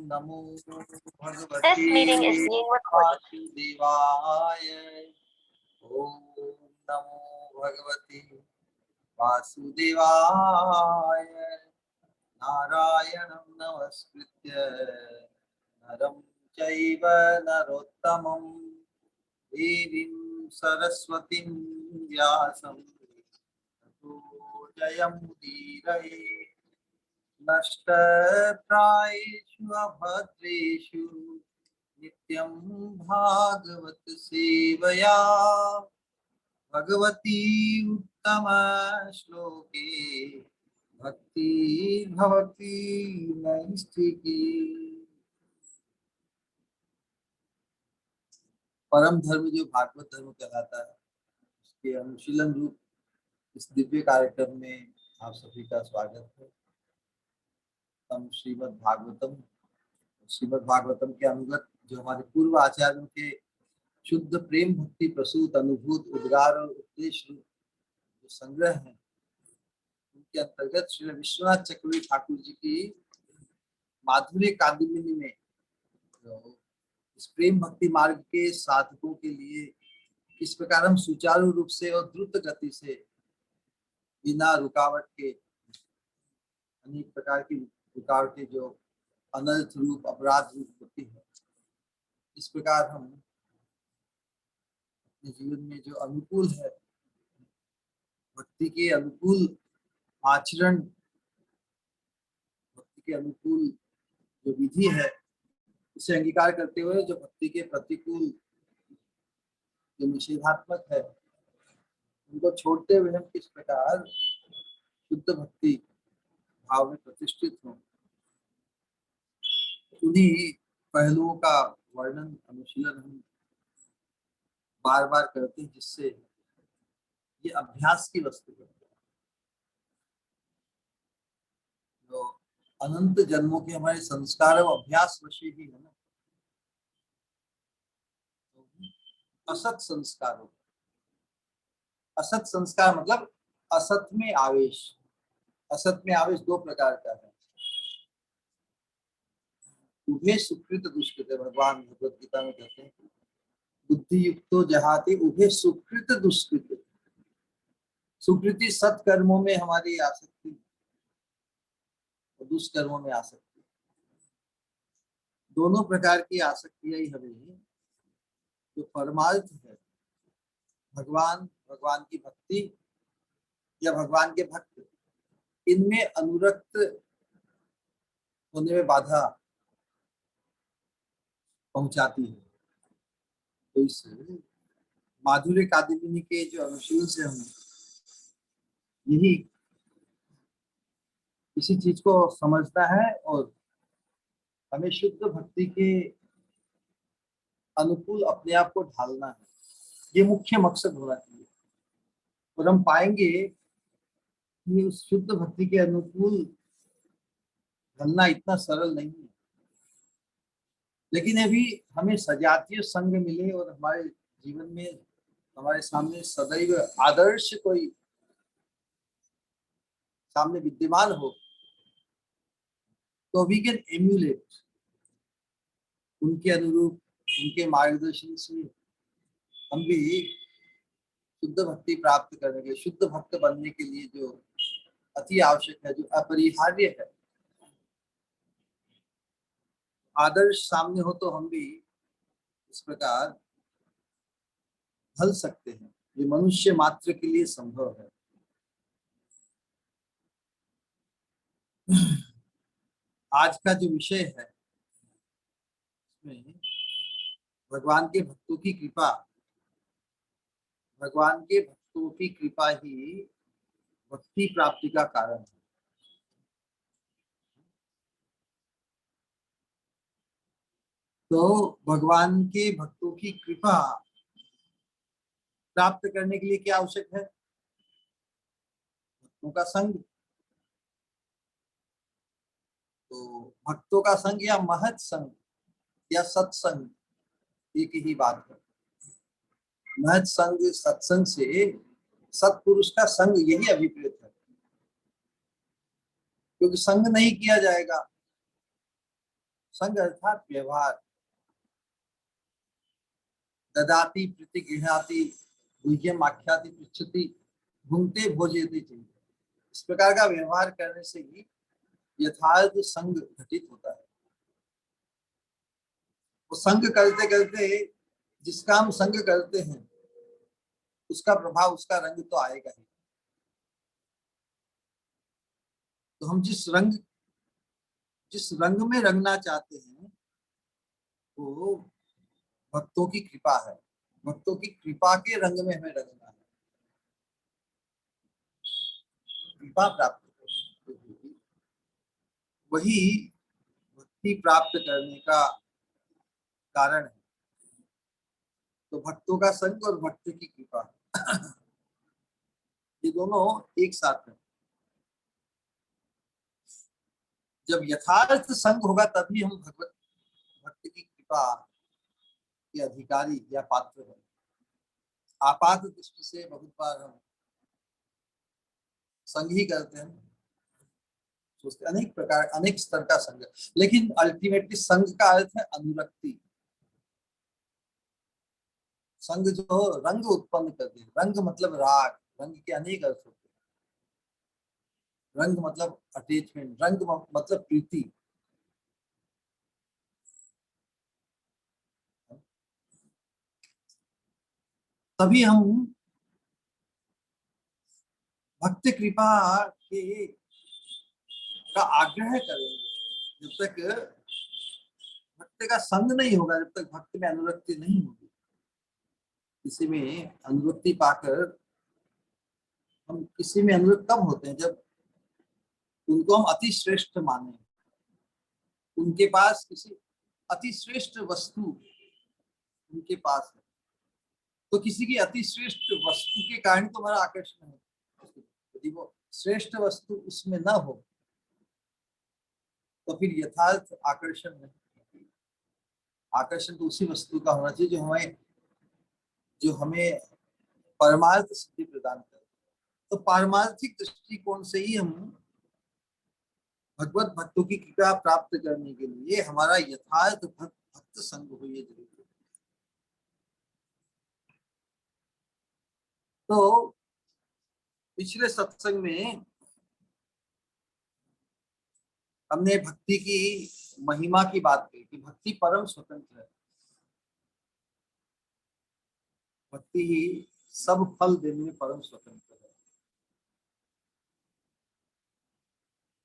नमो This भगवते meeting is being recorded. वासुदेवाय। ओम नमो भगवते वासुदेवाय। नारायणं नमस्कृत्य नरं चैव नरोत्तमं देवीं सरस्वतीं व्यासं ततो जयमुदीरये। नष्टप्रायेषु अभद्रेषु नित्यं भागवत सेवया भगवती उत्तम श्लोके भक्ति भवति नैष्ठिकी। परम धर्म जो भागवत धर्म कहलाता है, उसके अनुशीलन रूप इस दिव्य कार्यक्रम में आप सभी का स्वागत है। हम श्रीमद् भागवतम के अनुगत जो हमारे पूर्व आचार्यों के शुद्ध प्रेम भक्ति प्रसूत अनुभूत उद्गार और उपदेश रूप जो संग्रह है, उनके अंतर्गत श्री विश्वनाथ चक्रवर्ती ठाकुर जी की माधुर्य कादम्बिनी में इस प्रेम भक्ति मार्ग के साधकों के लिए किस प्रकार हम सुचारू रूप से और द्रुत गति से बिना रुकावट के अनेक प्रकार की रुकावटें जो अनर्थ रूप अपराध रूप होती है, इस प्रकार हम अपने जीवन में जो अनुकूल है भक्ति के अनुकूल आचरण, भक्ति के अनुकूल जो विधि है, उसे अंगीकार करते हुए जो भक्ति के प्रतिकूल जो निषेधात्मक है, उनको छोड़ते हुए हम किस प्रकार शुद्ध भक्ति भाव में प्रतिष्ठित हों, उन्हीं पहलुओं का वर्णन अनुशीलन हम बार बार करते हैं, जिससे ये अभ्यास की वस्तु है। तो अनंत जन्मों के हमारे संस्कार और अभ्यास वशी ही है ना, तो असत संस्कार हो। असत संस्कार मतलब असत में आवेश। असत में आवेश दो प्रकार का है, उभे सुकृत दुष्कृत। भगवान भगवत गीता में कहते हैं बुद्धि युक्तो जहाते उभे सुकृत दुष्कृत। सुकृति सत्कर्मों में हमारी आसक्ति और दुष्कर्मों में आसक्ति, दोनों प्रकार की आसक्तियां ही हमें जो परमार्थ है, भगवान, भगवान की भक्ति या भगवान के भक्त, इनमें अनुरक्त होने में बाधा पहुंचाती है। तो इस माधुर्य कादम्बिनी के जो अनुशीलन से हम यही इसी चीज को समझना है और हमें शुद्ध भक्ति के अनुकूल अपने आप को ढालना है, ये मुख्य मकसद होना चाहिए। और हम पाएंगे कि उस शुद्ध भक्ति के अनुकूल ढलना इतना सरल नहीं है, लेकिन अभी हमें सजातीय संग मिले और हमारे जीवन में हमारे सामने सदैव आदर्श कोई सामने विद्यमान हो, तो वी कैन एम्यूलेट उनके अनुरूप, उनके मार्गदर्शन से हम भी शुद्ध भक्ति प्राप्त करने के, शुद्ध भक्त बनने के लिए जो अति आवश्यक है, जो अपरिहार्य है, आदर्श सामने हो तो हम भी इस प्रकार ढल सकते हैं। ये मनुष्य मात्र के लिए संभव है। आज का जो विषय है इसमें भगवान के भक्तों की कृपा, भगवान के भक्तों की कृपा ही भक्ति प्राप्ति का कारण है। तो भगवान के भक्तों की कृपा प्राप्त करने के लिए क्या आवश्यक है? भक्तों का संग। तो भक्तों का संग या महत संग या सत्संग एक ही बात है। महत संग, सत्संग से सत्पुरुष का संग, यही अभिप्रेत है। क्योंकि संग नहीं किया जाएगा, संग अर्थात व्यवहार। ददाति प्रीति गृहाति गुह्यम आख्याति पृच्छति भुंक्ते भोजयति चाहिए। इस प्रकार का व्यवहार करने से ही यथार्थ संग घटित होता है। वो संग करते करते, जिसका हम संग करते हैं उसका प्रभाव, उसका रंग तो आएगा ही। तो हम जिस रंग में रंगना चाहते हैं वो भक्तों की कृपा है। भक्तों की कृपा के रंग में हमें रंगना है, कृपा प्राप्त करनी, वही भक्ति प्राप्त करने का कारण है। तो भक्तों का संग और भक्त की कृपा ये दोनों एक साथ है। जब यथार्थ संग होगा तभी हम भगवत भक्त की कृपा के अधिकारी या पात्र है। आपात दृष्टि से बहुत बार हम संग ही करते हैं, सोचते अनेक प्रकार अनेक स्तर का संग, लेकिन अल्टीमेटली संग का अर्थ है अनुरक्ति। संग जो रंग उत्पन्न करते हैं, रंग मतलब राग, रंग के अनेक अर्थ होते हैं। रंग मतलब अटैचमेंट, रंग मतलब प्रीति। तभी हम भक्त कृपा के का आग्रह करेंगे। जब तक भक्त का संग नहीं होगा, जब तक भक्त में अनुरक्ति नहीं होगी, किसी में अनुरक्ति पाकर, हम किसी में अनुरक्त कब होते हैं जब उनको हम अति श्रेष्ठ माने, उनके पास किसी अति श्रेष्ठ वस्तु उनके पास है। तो किसी की अति श्रेष्ठ वस्तु के कारण तो हमारा आकर्षण है। यदि वो श्रेष्ठ वस्तु उसमें ना हो तो फिर यथार्थ आकर्षण नहीं। आकर्षण तो उसी वस्तु का होना चाहिए जो हमें परमार्थ सिद्धि प्रदान करे। तो पारमार्थिक दृष्टिकोण से ही हम भगवत भक्तों की कृपा प्राप्त करने के लिए हमारा यथार्थ भक्त संग हो, ये जरूरी है। तो पिछले सत्संग में हमने भक्ति की महिमा की बात की कि भक्ति परम स्वतंत्र है। भक्ति ही सब फल देने में परम स्वतंत्र है।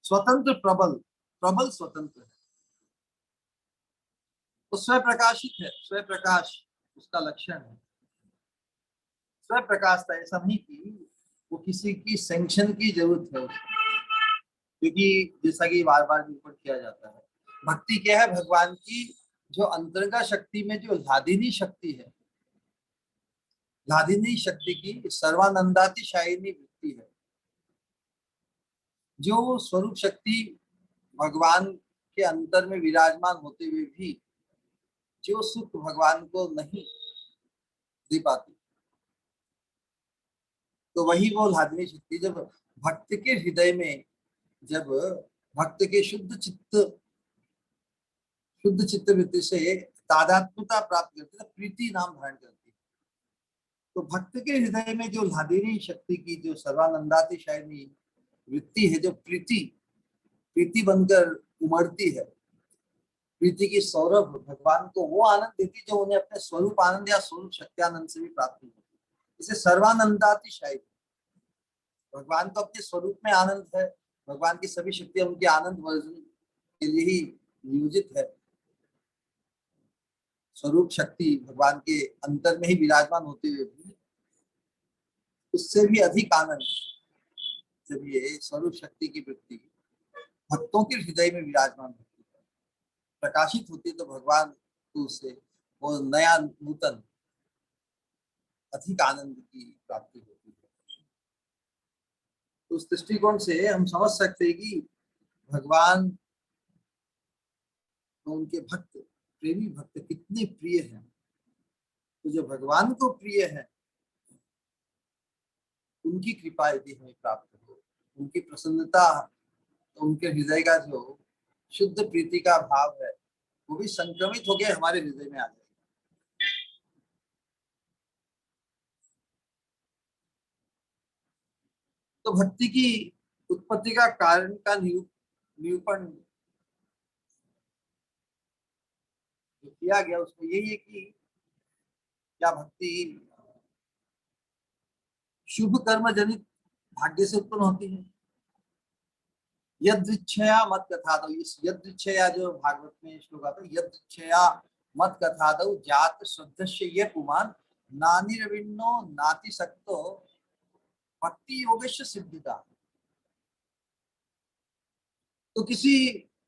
स्वतंत्र प्रबल, प्रबल स्वतंत्र है। तो स्वयं प्रकाशित है, स्वयं प्रकाश उसका लक्षण है। स्वयं प्रकाशता, ऐसा नहीं कि वो किसी की सैंक्शन की जरूरत है उसको। क्योंकि जैसा कि बार बार रिपोर्ट किया जाता है, भक्ति क्या है? भगवान की जो अंतर्गत शक्ति में जो लादिनी शक्ति है, लादिनी शक्ति की सर्वानंदातिशायिनी वृत्ति है। जो स्वरूप शक्ति भगवान के अंतर में विराजमान होते हुए भी जो सुख भगवान को नहीं दे पाती, तो वही वो लादिनी शक्ति जब भक्त के हृदय में, जब भक्त के शुद्ध चित्त वृत्ति से तादात्म्यता प्राप्त करती है, प्रीति नाम धारण करती है। तो भक्त के हृदय में जो लादिनी शक्ति की जो सर्वानंदातिशायिनी वृत्ति है, जो प्रीति प्रीति बनकर उमड़ती है, प्रीति की सौरभ भगवान को वो आनंद देती जो उन्हें अपने स्वरूप आनंद या स्वरूप शक्त्यानंद से भी प्राप्त होती है। इसे सर्वानंदातिशायिनी, भगवान को अपने स्वरूप में आनंद है, भगवान की सभी शक्तियां उनके आनंद वर्जन के लिए ही नियोजित है। स्वरूप शक्ति भगवान के अंतर में ही विराजमान होते हुए भी उससे भी अधिक आनंद जब ये स्वरूप शक्ति की वृत्ति भक्तों के हृदय में विराजमान होती है, प्रकाशित होती है, तो भगवान को उससे वो नया नूतन अधिक आनंद की प्राप्ति होती है। तो उस दृष्टिकोण से हम समझ सकते हैं कि भगवान तो उनके भक्त, प्रेमी भक्त कितने प्रिय हैं। तो जो भगवान को प्रिय है उनकी कृपा यदि हमें प्राप्त हो, उनकी प्रसन्नता, तो उनके हृदय का जो शुद्ध प्रीति का भाव है वो भी संक्रमित हो गए हमारे हृदय में आ जाएगा। तो भक्ति की उत्पत्ति का कारण का निरूपण जो किया गया उसमें यही है कि क्या भक्ति शुभ कर्म जनित भाग्य से उत्पन्न होती है। यदृच्छया मत कथा दो, इस यदृच्छया जो भागवत में श्लोक आता है, यदृच्छया मत कथा दो जात श्रद्धस्य ये पुमान नानी रविन्नो नाति सक्तो भक्ति योगेश सिद्धिदा। तो किसी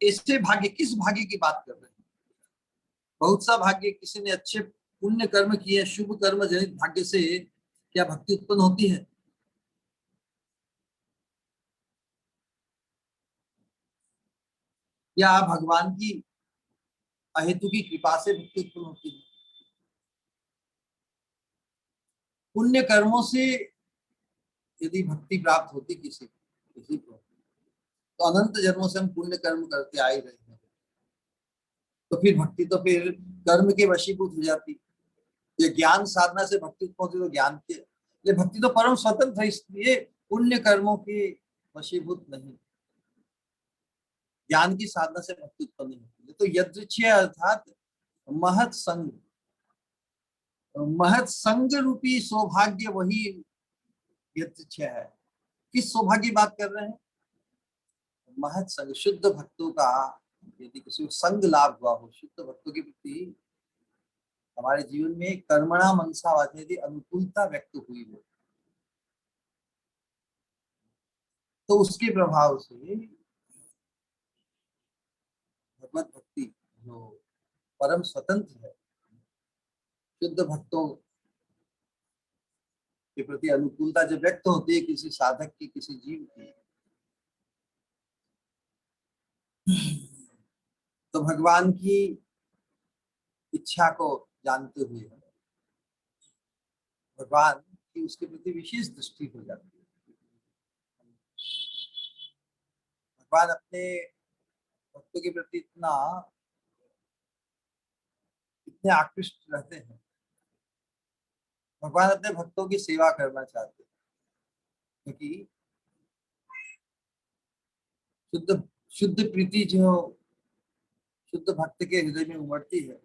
ऐसे भाग्य, किस भाग्य की बात कर रहे हैं? बहुत सा भाग्य, किसी ने अच्छे पुण्य कर्म किए, शुभ कर्म जनित भाग्य से क्या भक्ति उत्पन्न होती है? या भगवान की अहेतु की कृपा से भक्ति उत्पन्न होती है? पुण्य कर्मों से यदि भक्ति प्राप्त होती किसी को, तो अनंत जन्मों से हम पुण्य कर्म करते आ ही रहे हैं, तो फिर भक्ति तो फिर कर्म के वशीभूत हो जाती। ये ज्ञान साधना से भक्ति उत्पन्न होती, तो ज्ञान के ये भक्ति तो परम स्वतंत्र है, इसलिए पुण्य कर्मों के वशीभूत नहीं, ज्ञान की साधना से भक्ति उत्पन्न नहीं होती है। तो यदृच्छय अर्थात महत संग, महत संग रूपी सौभाग्य वही यदृच्छय है। किस सौभाग्य की बात कर रहे हैं? महत संग, शुद्ध भक्तों का यदि किसी को संग लाभ हुआ हो, शुद्ध भक्तों के प्रति हमारे जीवन में कर्मणा मनसा वाचन यदि अनुकूलता व्यक्त हुई हो, तो उसके प्रभाव से भगवत भक्ति जो परम स्वतंत्र है, शुद्ध भक्तों के प्रति अनुकूलता जब व्यक्त होती है किसी साधक की, किसी जीव की, तो भगवान की इच्छा को जानते हुए भगवान की उसके प्रति विशेष दृष्टि हो जाती है। भगवान अपने भक्तों के प्रति इतने आकृष्ट रहते हैं। भगवान अपने भक्तों की सेवा करना चाहते हैं, क्योंकि शुद्ध शुद्ध प्रीति जो शुद्ध भक्त के हृदय में उमड़ती है,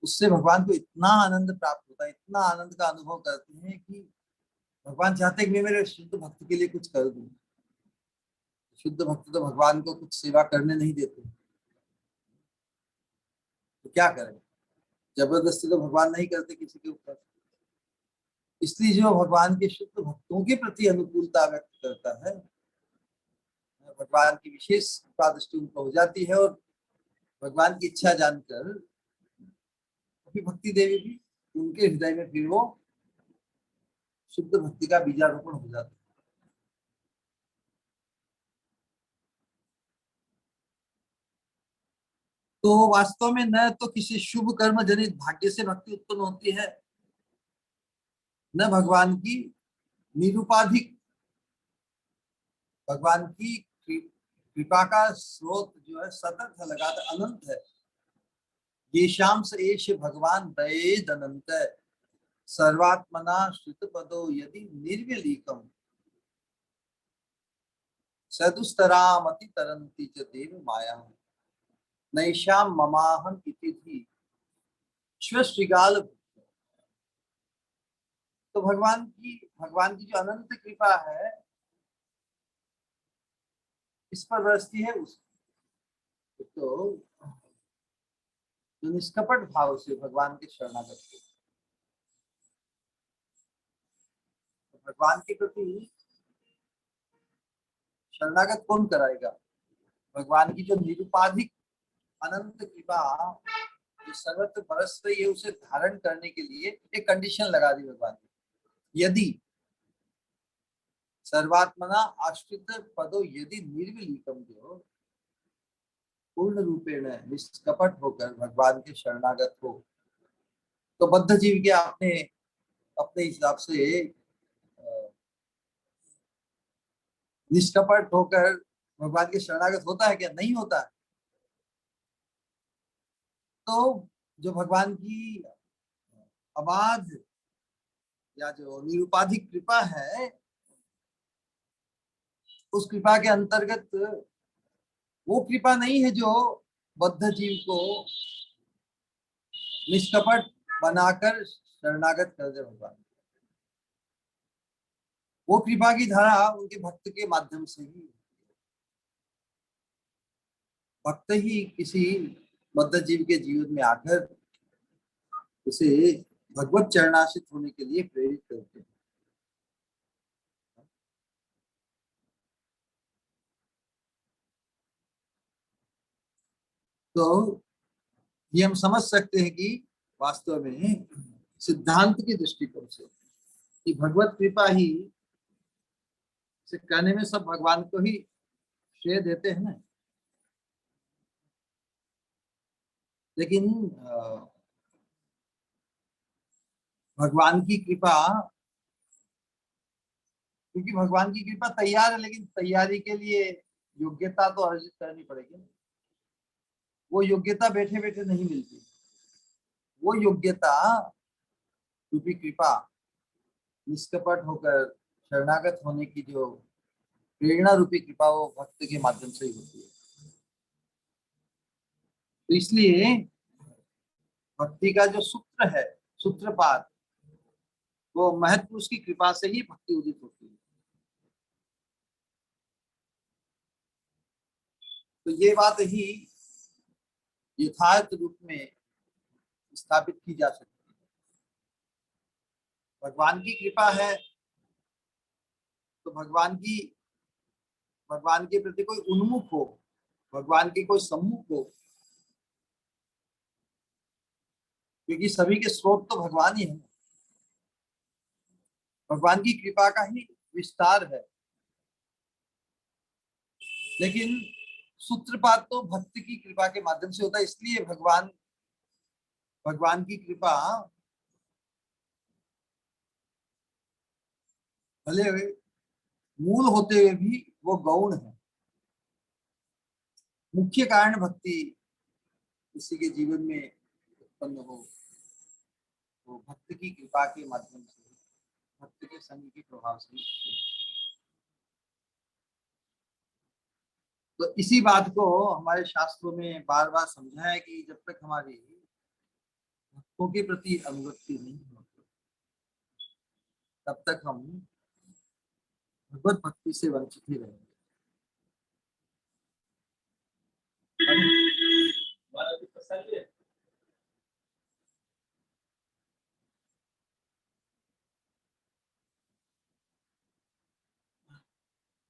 उससे भगवान को इतना आनंद प्राप्त होता है, इतना आनंद का अनुभव करते हैं कि भगवान चाहते हैं कि मैं मेरे शुद्ध भक्त के लिए कुछ कर दूं। शुद्ध भक्त तो भगवान को कुछ सेवा करने नहीं देते, तो क्या करें? जबरदस्ती तो भगवान नहीं करते किसी के ऊपर। इसलिए जो भगवान के शुद्ध भक्तों के प्रति अनुकूलता व्यक्त करता है, भगवान की विशेष दृष्टि उनको हो जाती है, और भगवान की इच्छा जानकर भक्ति देवी भी उनके हृदय में फिर वो शुद्ध भक्ति का बीजारोपण हो जाता है। तो वास्तव में न तो किसी शुभ कर्म जनित भाग्य से भक्ति उत्पन्न होती है, न भगवान की निरुपाधिक, भगवान की कृपा का स्रोत जो है सतत है, लगातार अनंत है। ये शाम से एश भगवान दयेद अनंत सर्वात्मना श्रुत पदो यदि निर्विलीकम सदुस्तरामति तरंती च देव माया नैशाम ममाहम इति थी श्रीगाल। तो भगवान की जो अनंत कृपा है इस पर बरसती है उस तो जो निष्कपट भाव से भगवान के शरणागत हो, तो भगवान के प्रति शरणागत कौन कराएगा? भगवान की जो निरुपाधिक अनंत कृपा जो सर्वत्र बरस रही है, उसे धारण करने के लिए एक कंडीशन लगा दी भगवान ने, यदि सर्वात्मना आश्रित पदो यदि निर्विलीकम, जो पूर्ण रूपेण निष्कपट होकर भगवान के शरणागत हो, तो बद्ध जीव के अपने अपने हिसाब से निष्कपट होकर भगवान के शरणागत होता है क्या? नहीं होता है। तो जो भगवान की अबाध या जो निरुपाधिक कृपा है, उस कृपा के अंतर्गत वो कृपा नहीं है जो बद्ध जीव को निष्कपट बनाकर शरणागत कर दे भगवान। वो कृपा की धारा उनके भक्त के माध्यम से ही, भक्त ही किसी बद्ध जीव के जीवन में आकर उसे भगवत चरणाश्रित होने के लिए प्रेरित करते हैं। तो ये हम समझ सकते हैं कि वास्तव में सिद्धांत की दृष्टिकोण से कि भगवत कृपा ही से कहने में सब भगवान को ही श्रेय देते हैं ना, लेकिन भगवान की कृपा, क्योंकि भगवान की कृपा तैयार है, लेकिन तैयारी के लिए योग्यता तो अर्जित करनी पड़ेगी। वो योग्यता बैठे बैठे नहीं मिलती। वो योग्यता रूपी कृपा, निष्कपट होकर शरणागत होने की जो प्रेरणा रूपी कृपा, वो भक्त के माध्यम से ही होती है। तो इसलिए भक्ति का जो सूत्र है, सूत्रपात, वो महत्व उसकी कृपा से ही भक्ति उदित होती है। तो ये बात ही यथार्थ रूप में स्थापित की जा सकती है। भगवान की कृपा है तो भगवान के प्रति कोई उन्मुख हो, भगवान के कोई सम्मुख हो, क्योंकि सभी के स्रोत तो भगवान ही है। भगवान की कृपा का ही विस्तार है, लेकिन सूत्रपात तो भक्त की कृपा के माध्यम से होता है। इसलिए भगवान की कृपा भले मूल होते हुए भी वो गौण है। मुख्य कारण भक्ति किसी के जीवन में उत्पन्न हो, तो भक्त की कृपा के माध्यम से, भक्त के संग के प्रभाव से। तो इसी बात को हमारे शास्त्रों में बार बार समझा है कि जब तक हमारी भक्तों के प्रति अनुरक्ति नहीं होती, तब तक हम भगवत भक्ति से वंचित ही रहेंगे।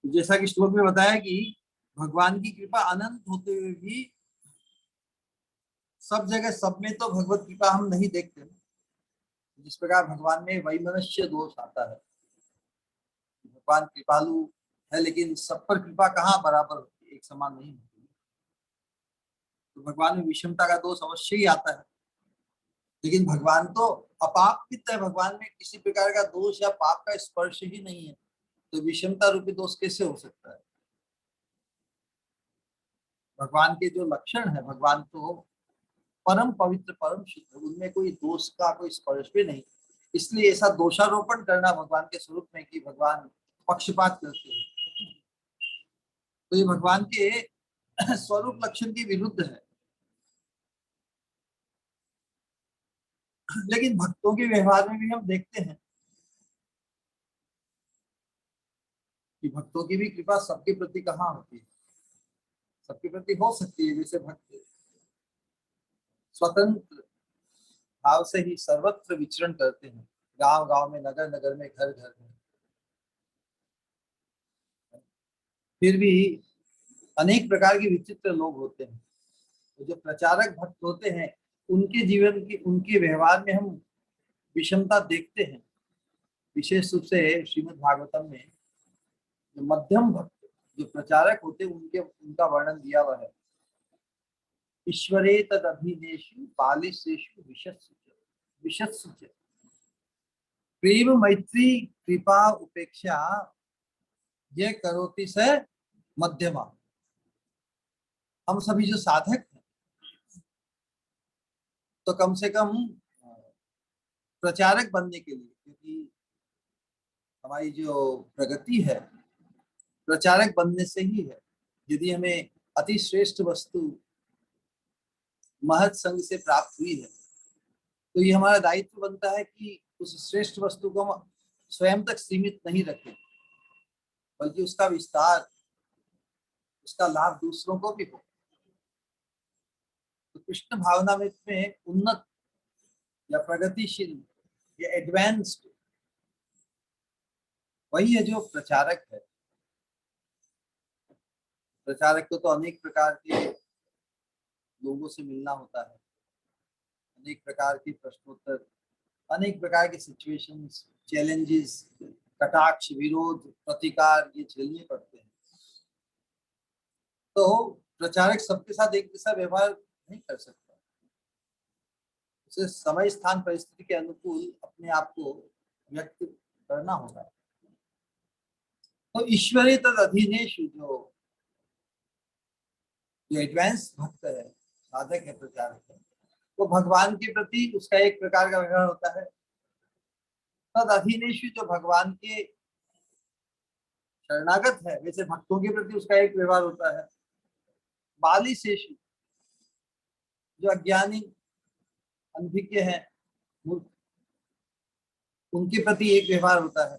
जैसा कि श्लोक में बताया कि भगवान की कृपा अनंत होते हुए भी सब जगह सब में तो भगवत कृपा हम नहीं देखते। जिस प्रकार भगवान में वैमनस्य दोष आता है, भगवान कृपालु है लेकिन सब पर कृपा कहाँ बराबर होती है, एक समान नहीं होती। तो भगवान में विषमता का दोष अवश्य ही आता है, लेकिन भगवान तो अपापित है। भगवान में किसी प्रकार का दोष या पाप का स्पर्श ही नहीं है, तो विषमता रूपी दोष कैसे हो सकता है। भगवान के जो लक्षण है, भगवान तो परम पवित्र, परम शुद्ध, उनमें कोई दोष का कोई स्पर्श भी नहीं। इसलिए ऐसा दोषारोपण करना भगवान के स्वरूप में कि भगवान पक्षपात करते हैं, तो ये भगवान के स्वरूप लक्षण के विरुद्ध है। लेकिन भक्तों के व्यवहार में भी हम देखते हैं कि भक्तों की भी कृपा सबके प्रति कहाँ होती है। सबके प्रति हो सकती है, जैसे भक्त स्वतंत्र भाव से ही सर्वत्र विचरण करते हैं, गांव गांव में, नगर नगर में, घर घर में, फिर भी अनेक प्रकार के विचित्र लोग होते हैं। तो जो प्रचारक भक्त होते हैं, उनके जीवन की, उनके व्यवहार में हम विषमता देखते हैं। विशेष रूप से श्रीमद् भागवतम में जो मध्यम भक्त, जो प्रचारक होते हैं, उनका वर्णन दिया हुआ है। ईश्वरे तद अभिनेषु बालिशेषु विशत्सु च प्रेम मैत्री कृपा उपेक्षा ये करोति से मध्यमा। हम सभी जो साधक हैं, तो कम से कम प्रचारक बनने के लिए, क्योंकि हमारी जो प्रगति है प्रचारक बनने से ही है। यदि हमें अति श्रेष्ठ वस्तु महत संग से प्राप्त हुई है तो ये हमारा दायित्व बनता है कि उस श्रेष्ठ वस्तु को हम स्वयं तक सीमित नहीं रखें, बल्कि उसका विस्तार, उसका लाभ दूसरों को भी हो। तो कृष्ण भावना में उन्नत या प्रगतिशील या एडवांस्ड वही है जो प्रचारक है। प्रचारक को तो अनेक प्रकार के लोगों से मिलना होता है, अनेक प्रकार के प्रश्नोत्तर, अनेक प्रकार के सिचुएशंस, चैलेंजेस, कटाक्ष, विरोध, प्रतिकार ये झेलने पड़ते हैं। तो प्रचारक सबके साथ एक जैसा व्यवहार नहीं कर सकता, उसे समय स्थान परिस्थिति के अनुकूल अपने आप को व्यक्त करना होगा। तो ईश्वरी तद अधीनेषु जो एडवांस भक्त है, साधक है, प्रचारक है, वो भगवान के प्रति उसका एक प्रकार का व्यवहार होता है। तद अधीनेषु जो भगवान के शरणागत है वैसे भक्तों के प्रति उसका एक व्यवहार होता है। बालिशेषु जो अज्ञानी अनभिज्ञ है, मूर्ख, उनके प्रति एक व्यवहार होता है।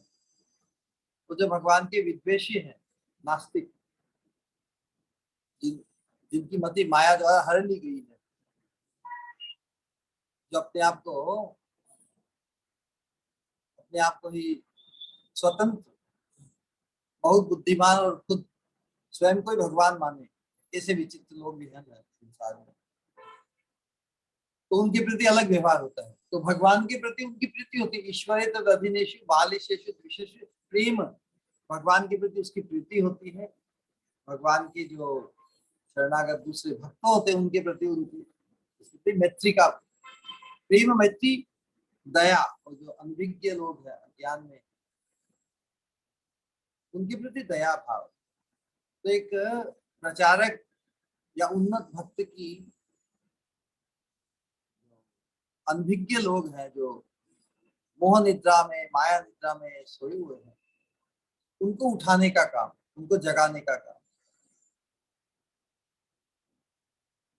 तो जो भगवान के विद्वेषी हैं, नास्तिक, जिनकी मति माया द्वारा हर ली गई है, जो अपने आप को ही स्वतंत्र, बहुत बुद्धिमान और खुद स्वयं को ही भगवान माने, ऐसे विचित्र लोग भी हैं संसार में। तो उनके प्रति अलग व्यवहार होता है। तो भगवान के प्रति उनकी प्रीति होती है। ईश्वरे तद अधीनेषु बालिशेषु द्विषेषु प्रेम, भगवान के प्रति उसकी प्रीति होती है। भगवान के जो शरणागत दूसरे भक्त होते हैं उनके प्रति उनकी मैत्री का प्रेम, मैत्री, दया, और जो अनभिज्ञ लोग हैं ज्ञान में उनके प्रति दया भाव। तो एक प्रचारक या उन्नत भक्त की अनभिज्ञ लोग हैं जो मोह निद्रा में, माया निद्रा में सोए हुए हैं, उनको उठाने का काम, उनको जगाने का काम,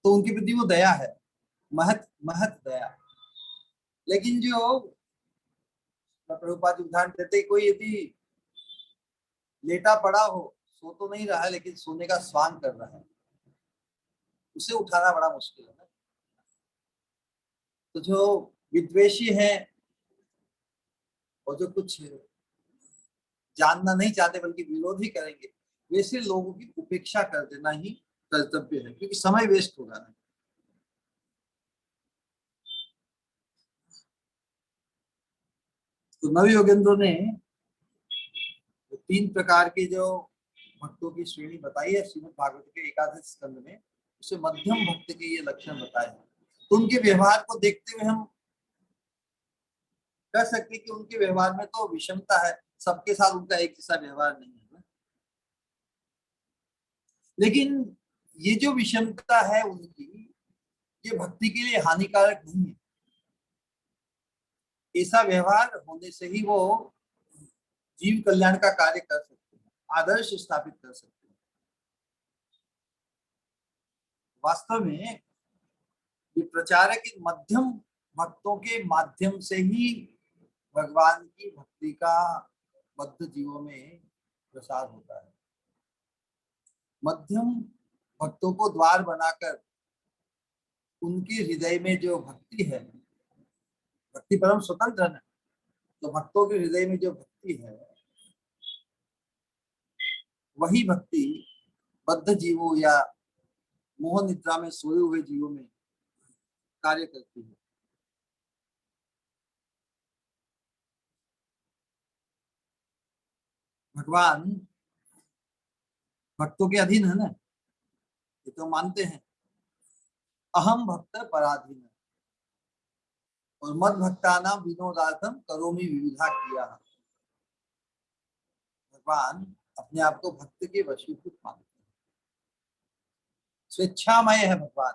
तो उनके प्रति वो दया है, महत महत दया। लेकिन जो प्रभुपाद उदाहरण देते, कोई यदि लेटा पड़ा हो, सो तो नहीं रहा है लेकिन सोने का स्वांग कर रहा है, उसे उठाना बड़ा मुश्किल है ना। तो जो विद्वेषी हैं और जो कुछ जानना नहीं चाहते बल्कि विरोध ही करेंगे, वैसे लोगों की उपेक्षा कर देना ही कर्तव्य है, क्योंकि समय वेस्ट होगा ना। तो नव योगेंद्र ने 3 प्रकार के जो भक्तों की श्रेणी बताई है श्रीमद् भागवत के 11वें स्कंद में, उसे मध्यम भक्त के ये लक्षण बताए हैं। तो उनके व्यवहार को देखते हुए हम कह सकते कि उनके व्यवहार में तो विषमता है, सबके साथ उनका एक जैसा व्यवहार नहीं है। लेकिन ये जो विषमता है उनकी, ये भक्ति के लिए हानिकारक नहीं है। ऐसा व्यवहार होने से ही वो जीव कल्याण का कार्य कर सकते हैं, आदर्श स्थापित कर सकते हैं। वास्तव में ये प्रचारक इन मध्यम भक्तों के माध्यम से ही भगवान की भक्ति का बद्ध जीवों में प्रसार होता है। मध्यम भक्तों को द्वार बनाकर उनके हृदय में जो भक्ति है, भक्ति परम स्वतंत्र है, तो भक्तों के हृदय में जो भक्ति है वही भक्ति बद्ध जीवों या मोह निद्रा में सोए हुए जीवों में कार्य करती है। भगवान भक्तों के अधीन है ना, ये तो मानते हैं। अहम भक्त पराधीन और मद भक्तानां विनोदार्थम करोमि विविधा किया। भगवान अपने आप को भक्त के वशीभूत मानते हैं, स्वेच्छामय है भगवान,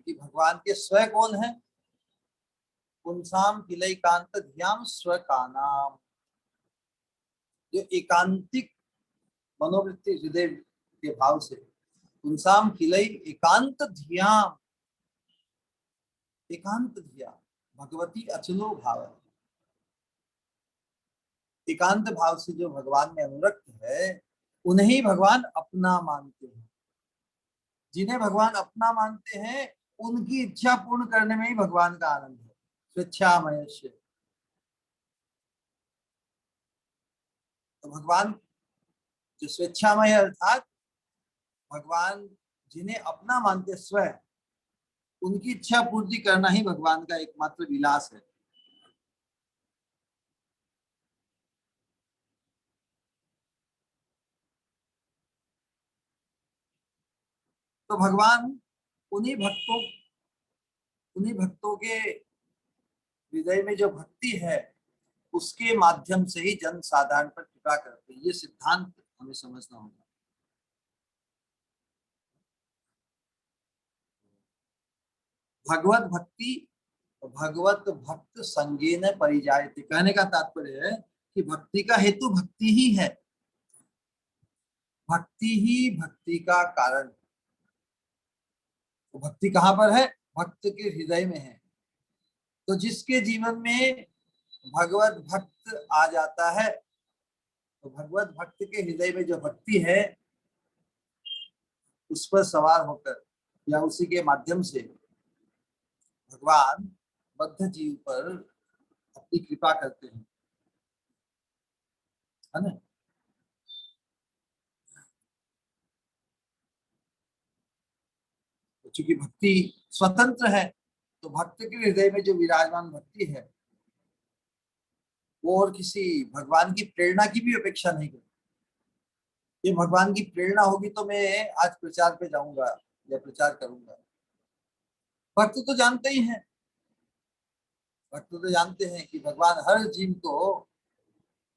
कि भगवान के स्व कौन है? पुंसाम किलैकांत ध्याम स्व का नाम, जो एकांतिक मनोवृत्ति हृदय के भाव से, पुंसाम किलई एकांत ध्याम, एकांत धिया भगवती अचलो भाव, एकांत भाव से जो भगवान में अनुरक्त है उन्हें भगवान अपना मानते हैं। जिन्हें भगवान अपना मानते हैं उनकी इच्छा पूर्ण करने में ही भगवान का आनंद है। स्वेच्छामय से, तो भगवान जो स्वेच्छामय अर्थात भगवान जिन्हें अपना मानते स्वयं, उनकी इच्छा पूर्ति करना ही भगवान का एकमात्र विलास है। तो भगवान उन्हीं भक्तों के हृदय में जो भक्ति है उसके माध्यम से ही जन साधारण पर कृपा करते हैं। ये सिद्धांत हमें समझना होगा। भगवत भक्ति, भगवत भक्त संगेन परिजायते, कहने का तात्पर्य है कि भक्ति का हेतु भक्ति ही है, भक्ति ही भक्ति का कारण। तो भक्ति कहाँ पर है? भक्त के हृदय में है। तो जिसके जीवन में भगवत भक्त आ जाता है, तो भगवत भक्त के हृदय में जो भक्ति है उस पर सवार होकर या उसी के माध्यम से भगवान बद्ध जीव पर अपनी कृपा करते हैं, है ना। चूंकि भक्ति स्वतंत्र है तो भक्त के हृदय में जो विराजमान भक्ति है वो और किसी भगवान की प्रेरणा की भी अपेक्षा नहीं करती। ये भगवान की प्रेरणा होगी तो मैं आज प्रचार पे जाऊंगा या प्रचार करूंगा। भक्त तो जानते ही हैं, भक्त तो जानते हैं कि भगवान हर जीव को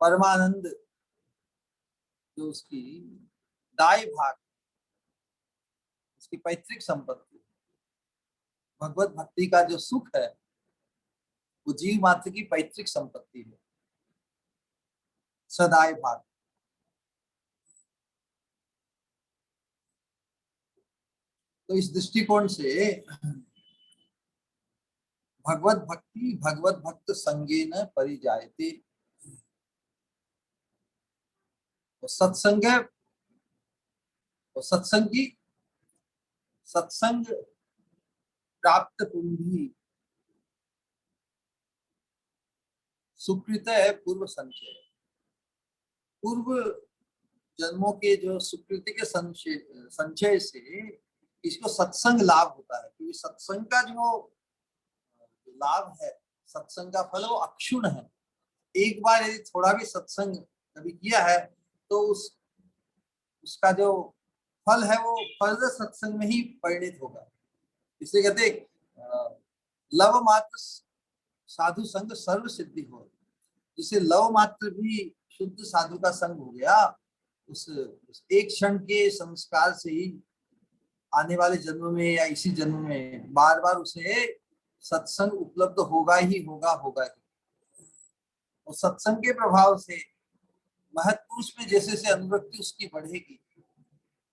परमानंद, जो उसकी दाय भाग, उसकी पैतृक संपत्ति, भगवत भक्ति का जो सुख है वो जीव मात्र की पैतृक संपत्ति है, सदाय भाग। तो इस दृष्टिकोण से भगवत भक्ति भगवत भक्त संगेन परिजायते, तो सत्संग, तो सत्संग प्राप्त कुंभी सुकृत है पूर्व संचय, पूर्व जन्मों के जो सुकृति के संचय से इसको सत्संग लाभ होता है। क्योंकि सत्संग का जो लाभ है, सत्संग का फल वो अक्षुण है। एक बार यदि थोड़ा भी सत्संग कभी किया है तो उसका जो फल है वो फर्दर सत्संग में ही परिणित होगा। इसे कहते लव मात्र साधु संग सर्व सिद्धि हो। जिसे लव मात्र भी शुद्ध साधु का संग हो गया, उस एक क्षण के संस्कार से ही आने वाले जन्म में या इसी जन्म में बार बार उसे सत्संग उपलब्ध होगा ही होगा ही। और सत्संग के प्रभाव से महत्पुरुष में जैसे जैसे अनुरक्ति उसकी बढ़ेगी,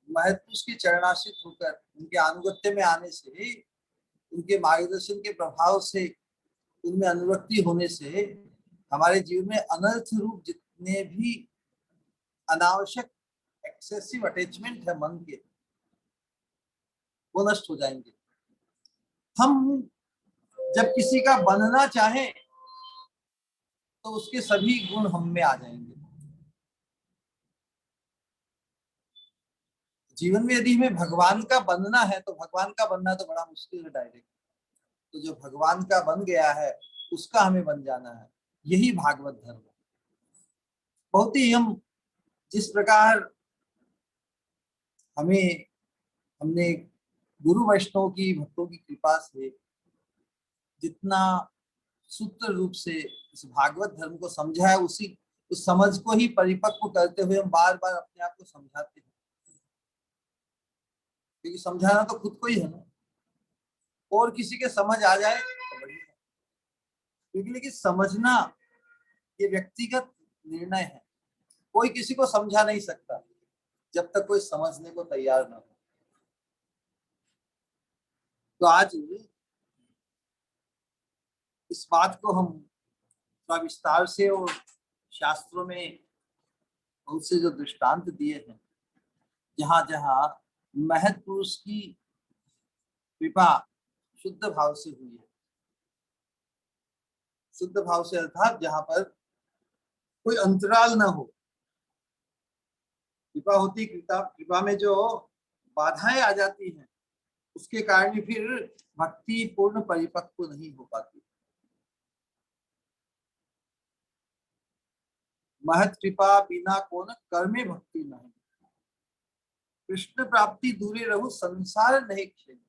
महत्पुरुष के चरणाश्रित होकर उनके अनुगत्य में आने से, उनके मार्गदर्शन के प्रभाव से, उनमें अनुरक्ति होने से हमारे जीवन में अनर्थ रूप जितने भी अनावश्यक एक्सेसिव अटैचमेंट है मन के, वो नष्ट हो जाएंगे। हम जब किसी का बनना चाहें तो उसके सभी गुण हम में आ जाएंगे। जीवन में यदि हमें भगवान का बनना है तो भगवान का बनना तो बड़ा मुश्किल है डायरेक्ट। तो जो भगवान का बन गया है उसका हमें बन जाना है, यही भागवत धर्म है। बहुत ही हम जिस प्रकार हमने गुरु वैष्णव की भक्तों की कृपा से जितना सूत्र रूप से इस भागवत धर्म को समझा है, उस समझ को ही परिपक्व करते हुए हम बार बार अपने आप को समझाते हैं। क्योंकि समझाना तो खुद को ही है ना। और किसी के समझ आ जाए तो बढ़िया, क्योंकि लेकिन समझना ये व्यक्तिगत निर्णय है। कोई किसी को समझा नहीं सकता जब तक कोई समझने को तैयार ना हो। तो आज इस बात को हम थोड़ा विस्तार से और शास्त्रों में बहुत से जो दृष्टांत दिए हैं, जहां जहां महत् पुरुष की कृपा शुद्ध भाव से हुई है, शुद्ध भाव से अर्थात जहां पर कोई अंतराल ना हो। कृपा होती, कृपा में जो बाधाएं आ जाती हैं उसके कारण ही फिर भक्ति पूर्ण परिपक्व नहीं हो पाती। महत् कृपा बिना कोन कर्मे भक्ति नहीं, कृष्ण प्राप्ति दूरे रहु संसार नहीं खेल।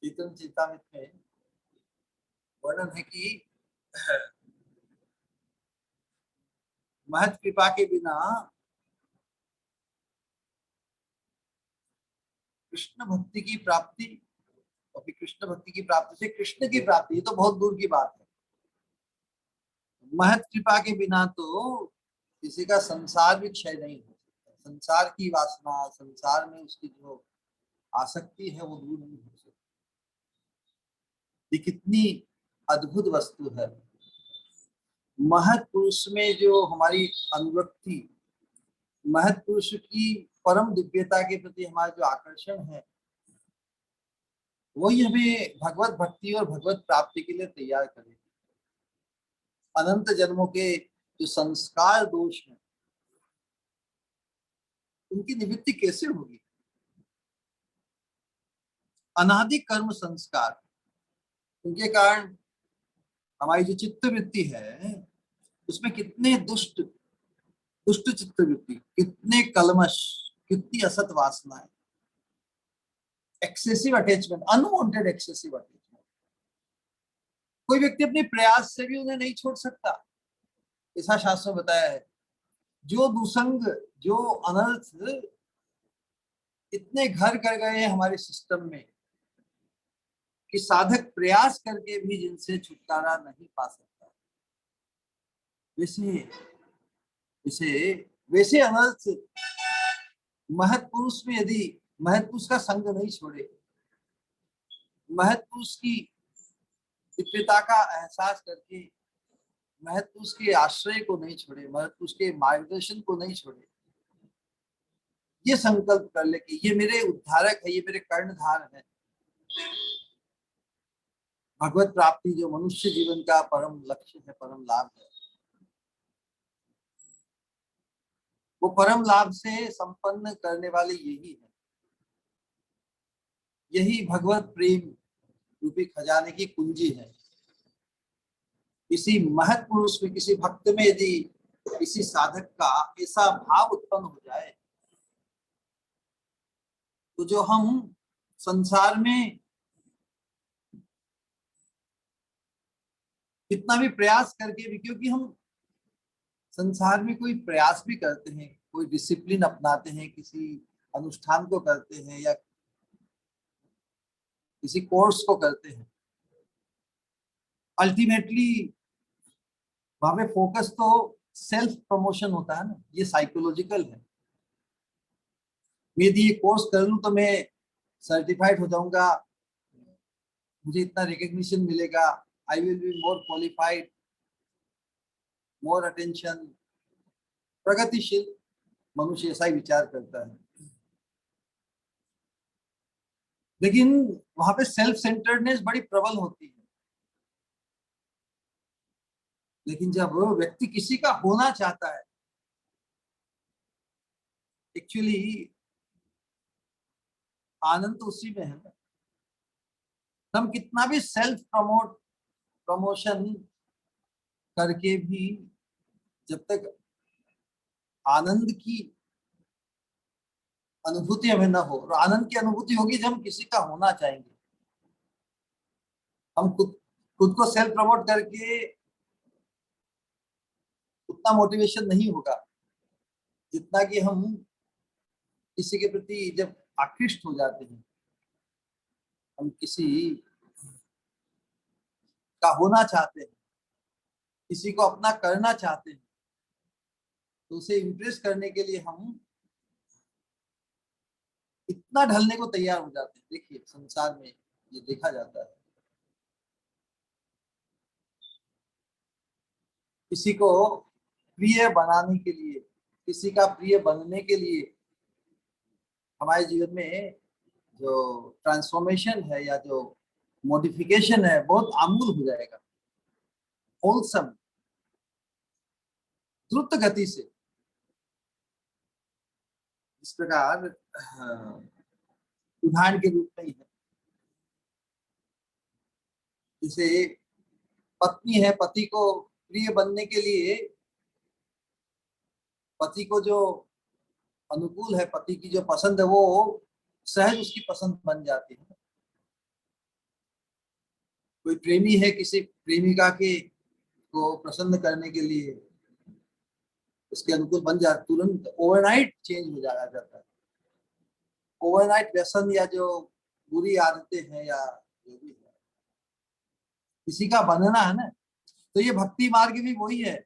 चेतन चेतामित में वर्णन है कि महत् कृपा के बिना कृष्ण भक्ति की प्राप्ति, और फिर कृष्ण भक्ति की प्राप्ति से कृष्ण की प्राप्ति, ये तो बहुत दूर की बात है। महत् कृपा के बिना तो किसी का संसार भी क्षय नहीं हो सकता। संसार की वासना, संसार में उसकी जो आसक्ति है वो दूर नहीं हो सकती। ये कितनी अद्भुत वस्तु है। महत् पुरुष में जो हमारी अनुरक्ति, महत् पुरुष की परम दिव्यता के प्रति हमारा जो आकर्षण है, वही हमें भगवत भक्ति और भगवत प्राप्ति के लिए तैयार करेगी। अनंत जन्मों के जो संस्कार दोष हैं उनकी निवृत्ति कैसे होगी? अनादि कर्म संस्कार, उनके कारण हमारी जो चित्त वृत्ति है उसमें कितने दुष्ट दुष्ट चित्त वृत्ति, कितने कलमश, कितनी असत वासनाएं, excessive attachment, unwanted excessive attachment. कोई व्यक्ति अपने प्रयास से भी उन्हें नहीं छोड़ सकता, ऐसा शास्त्र में बताया है। जो दुसंग, जो अनर्थ इतने घर कर गए हैं हमारे सिस्टम में कि साधक प्रयास करके भी जिनसे छुटकारा नहीं पा सकता, वैसे वैसे वैसे अनर्थ महत् पुरुष में यदि महत् पुरुष का संग नहीं छोड़े, महत् पुरुष की दिव्यता का एहसास करके महत् पुरुष के आश्रय को नहीं छोड़े, महत् पुरुष के मार्गदर्शन को नहीं छोड़े, ये संकल्प कर ले कि ये मेरे उद्धारक है, ये मेरे कर्णधार है, भगवत प्राप्ति जो मनुष्य जीवन का परम लक्ष्य है, परम लाभ है, वो परम लाभ से संपन्न करने वाले यही है। यही भगवत प्रेम रूपी खजाने की कुंजी है। किसी महत् पुरुष में, किसी भक्त में यदि किसी साधक का ऐसा भाव उत्पन्न हो जाए तो जो हम संसार में कितना भी प्रयास करके भी, क्योंकि हम संसार में कोई प्रयास भी करते हैं, कोई डिसिप्लिन अपनाते हैं, किसी अनुष्ठान को करते हैं या किसी कोर्स को करते हैं, अल्टीमेटली वहां पे फोकस तो सेल्फ प्रमोशन होता है ना, ये साइकोलॉजिकल है। मैं यदि ये कोर्स कर लूं तो मैं सर्टिफाइड हो जाऊंगा, मुझे इतना रिकग्निशन मिलेगा, I will be more qualified, more attention. प्रगतिशील मनुष्य ऐसा ही विचार करता है, लेकिन वहां पे सेल्फ सेंटर्डनेस बड़ी प्रबल होती है। लेकिन जब व्यक्ति किसी का होना चाहता है, एक्चुअली आनंद तो उसी में है ना। हम कितना भी सेल्फ प्रमोशन करके भी जब तक आनंद की अनुभूति हमें ना हो, और आनंद की अनुभूति होगी जब हम किसी का होना चाहेंगे। हम खुद खुद को सेल्फ प्रमोट करके उतना मोटिवेशन नहीं होगा जितना कि हम किसी के प्रति जब आकृष्ट हो जाते हैं, हम किसी का होना चाहते हैं, किसी को अपना करना चाहते हैं, तो उसे इम्प्रेस करने के लिए हम इतना ढलने को तैयार हो जाते हैं। देखिए संसार में ये देखा जाता है। किसी को प्रिय बनाने के लिए, किसी का प्रिय बनने के लिए हमारे जीवन में जो ट्रांसफॉर्मेशन है या जो मॉडिफिकेशन है बहुत आमूल हो जाएगा, होलसम, द्रुत गति से। इस प्रकार उदाहरण के रूप में ही है, जैसे पत्नी है, पति को प्रिय बनने के लिए, पति को जो अनुकूल है, पति की जो पसंद है वो सहज उसकी पसंद बन जाती है। कोई प्रेमी है, किसी प्रेमिका के को प्रसन्न करने के लिए उसके अनुकूल बन जाता, तुरंत ओवरनाइट चेंज हो जाता है। ओवरनाइट व्यसन या जो बुरी आदतें हैं या जो भी है, किसी का बनना है ना, तो ये भक्ति मार्ग भी वही है।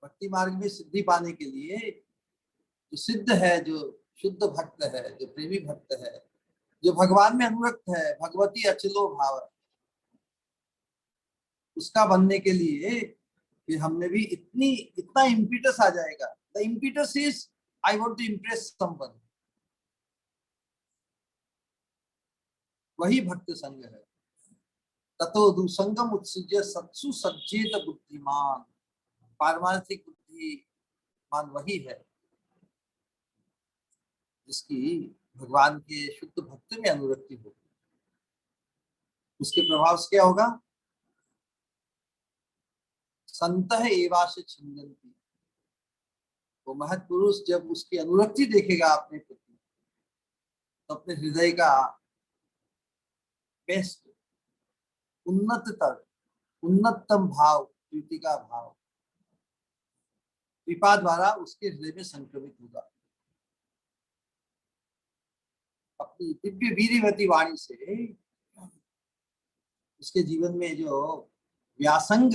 भक्ति मार्ग में सिद्धि पाने के लिए जो सिद्ध है, जो शुद्ध भक्त है, जो प्रेमी भक्त है, जो भगवान में अनुरक्त है, भगवती अचलो भाव, उसका बनने के लिए फिर हमने भी इतना इम्पीटस आ जाएगा। The impetus is I want to impress someone, वही भक्त संग है। ततो दुसंगम उत्सृज्य सत्सु सज्जेत बुद्धिमान, पारमार्थिक बुद्धिमान वही है जिसकी भगवान के शुद्ध भक्त में अनुरक्ति होगी। उसके प्रभाव से क्या होगा? संत एवाश छिंदन्ति, वो महत् पुरुष जब उसकी अनुरक्ति देखेगा अपने प्रति, तो अपने हृदय का बेस्ट, उन्नततर, उन्नतम भाव, प्रीति का भाव कृपा द्वारा उसके हृदय में संक्रमित होगा। अपनी दिव्य वीरवती वाणी से उसके जीवन में जो व्यासंग,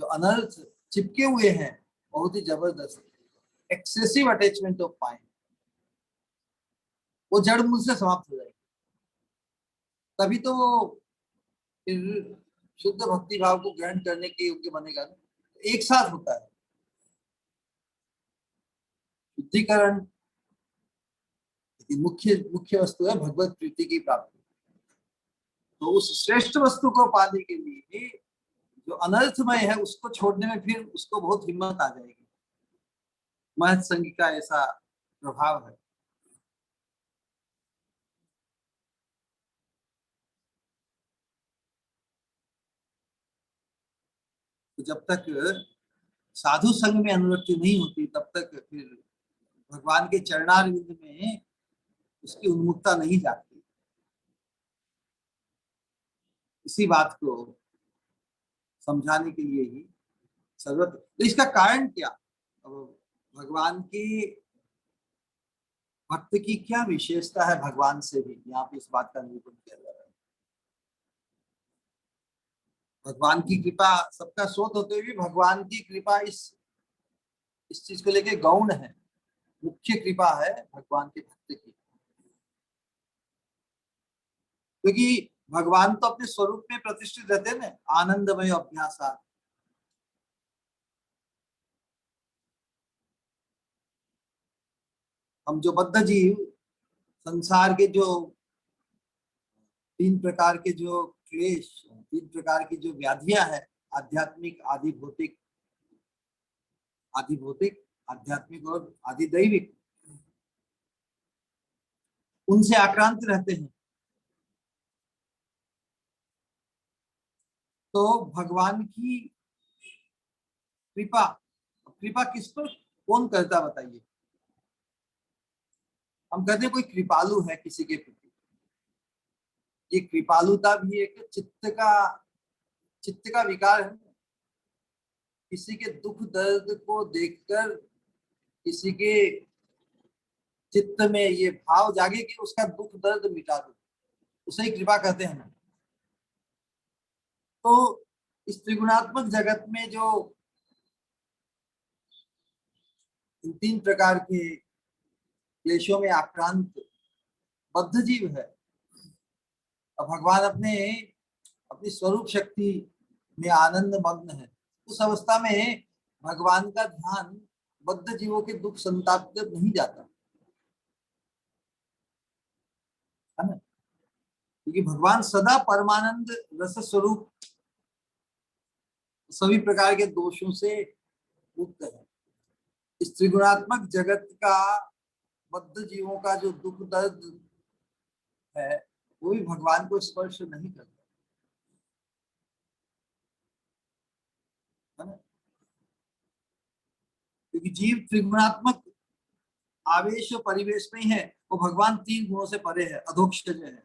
जो अनर्थ चिपके हुए हैं, बहुत ही जबरदस्त, एक्सेसिव अटैचमेंट ऑफ माइंड, वो जड़ मूल से समाप्त हो जाएगी। तभी तो वो फिर शुद्ध भक्ति भाव को ग्रहण करने के योग्य बनेगा ना। एक साथ होता है शुद्धिकरण, मुख्य मुख्य वस्तु है भगवत प्रीति की प्राप्ति। तो उस श्रेष्ठ वस्तु को पाने के लिए जो अनर्थमय है उसको छोड़ने में फिर उसको बहुत हिम्मत आ जाएगी। महत संग का ऐसा प्रभाव है। तो जब तक साधु संग में अनुरक्ति नहीं होती तब तक फिर भगवान के चरणारविंद में उसकी उन्मुखता नहीं जाती। इसी बात को समझाने के लिए ही सर्वत्र। तो इसका कारण क्या? अब भगवान की भक्त की क्या विशेषता है भगवान से भी, यहाँ पे इस बात का निरूपण किया जा रहा है। भगवान की कृपा सबका स्रोत होते हुए भी भगवान की कृपा इस चीज को लेके गौण है। मुख्य कृपा है भगवान के भक्त की, क्योंकि भगवान तो अपने स्वरूप में प्रतिष्ठित रहते हैं ना, आनंदमय अभ्यासा। हम जो बद्ध जीव संसार के जो तीन प्रकार के जो क्लेश, तीन प्रकार की जो व्याधियां हैं, आध्यात्मिक, आदि भौतिक, आध्यात्मिक और आदि दैविक, उनसे आक्रांत रहते हैं। तो भगवान की कृपा, कृपा किस पर कौन करता बताइए? हम कहते हैं कोई कृपालु है किसी के प्रति, ये कृपालुता भी एक चित्त का विकार है। किसी के दुख दर्द को देखकर, किसी के चित्त में ये भाव जागे कि उसका दुख दर्द मिटा दो, उसे ही कृपा कहते हैं ना। तो इस त्रिगुणात्मक जगत में जो इन तीन प्रकार के क्लेशों में आक्रांत बद्ध जीव है, और भगवान अपने अपनी स्वरूप शक्ति में आनंद मग्न है, उस अवस्था में भगवान का ध्यान बद्ध जीवों के दुख संताप तक नहीं जाता है ना, क्योंकि भगवान सदा परमानंद रस स्वरूप सभी प्रकार के दोषों से मुक्त है। इस त्रिगुणात्मक जगत का बद्ध जीवों का जो दुख दर्द है वो भी भगवान को स्पर्श नहीं करता है ना, क्योंकि जीव त्रिगुणात्मक आवेश और परिवेश में ही है, वो भगवान तीन गुणों से परे है, अधोक्षज है।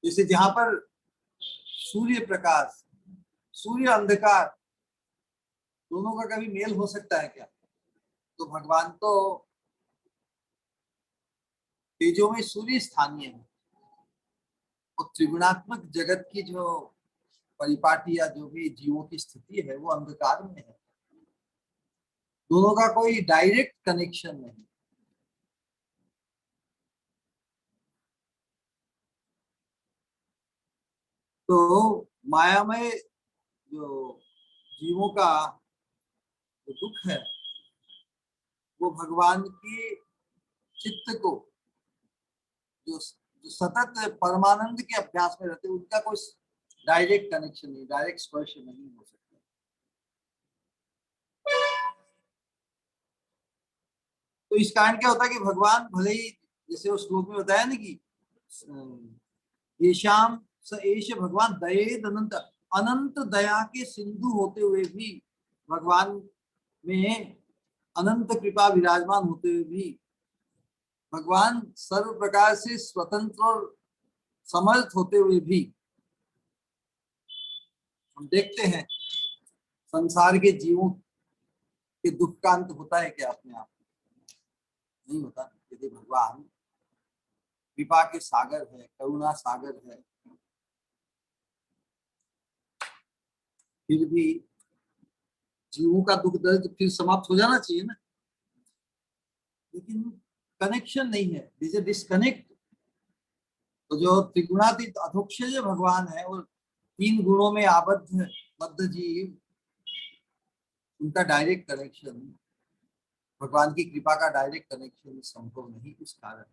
जैसे जहां पर सूर्य प्रकाश सूर्य अंधकार दोनों का कभी मेल हो सकता है क्या? तो भगवान तो तेजो में सूर्य स्थानीय है, और त्रिगुणात्मक जगत की जो परिपाटी या जो भी जीवों की स्थिति है वो अंधकार में है, दोनों का कोई डायरेक्ट कनेक्शन नहीं। तो मायामय जो जीवों का जो दुख है वो भगवान के चित्त को जो सतत परमानंद के अभ्यास में रहते उनका कोई डायरेक्ट कनेक्शन नहीं, डायरेक्ट स्पर्श नहीं हो सकता। तो इस कारण क्या होता है कि भगवान भले ही जैसे उस श्लोक में बताया ना कि ये शाम स एष भगवान दयेद अनंत, अनंत दया के सिंधु होते हुए भी भगवान में अनंत कृपा विराजमान होते हुए भी भगवान सर्व प्रकार से स्वतंत्र और समर्थ होते हुए भी हम देखते हैं संसार के जीवों के दुख का अंत होता है क्या? अपने आप नहीं होता। यदि भगवान कृपा के सागर है, करुणा सागर है, फिर भी जीवों का दुख दर्द फिर समाप्त हो जाना चाहिए ना, लेकिन कनेक्शन नहीं है, डिस्कनेक्ट। तो जो त्रिगुणातीत अधोक्षज भगवान है वो तीन गुणों में आबद्ध बद्ध जीव, उनका डायरेक्ट कनेक्शन, भगवान की कृपा का डायरेक्ट कनेक्शन संभव नहीं। इस कारण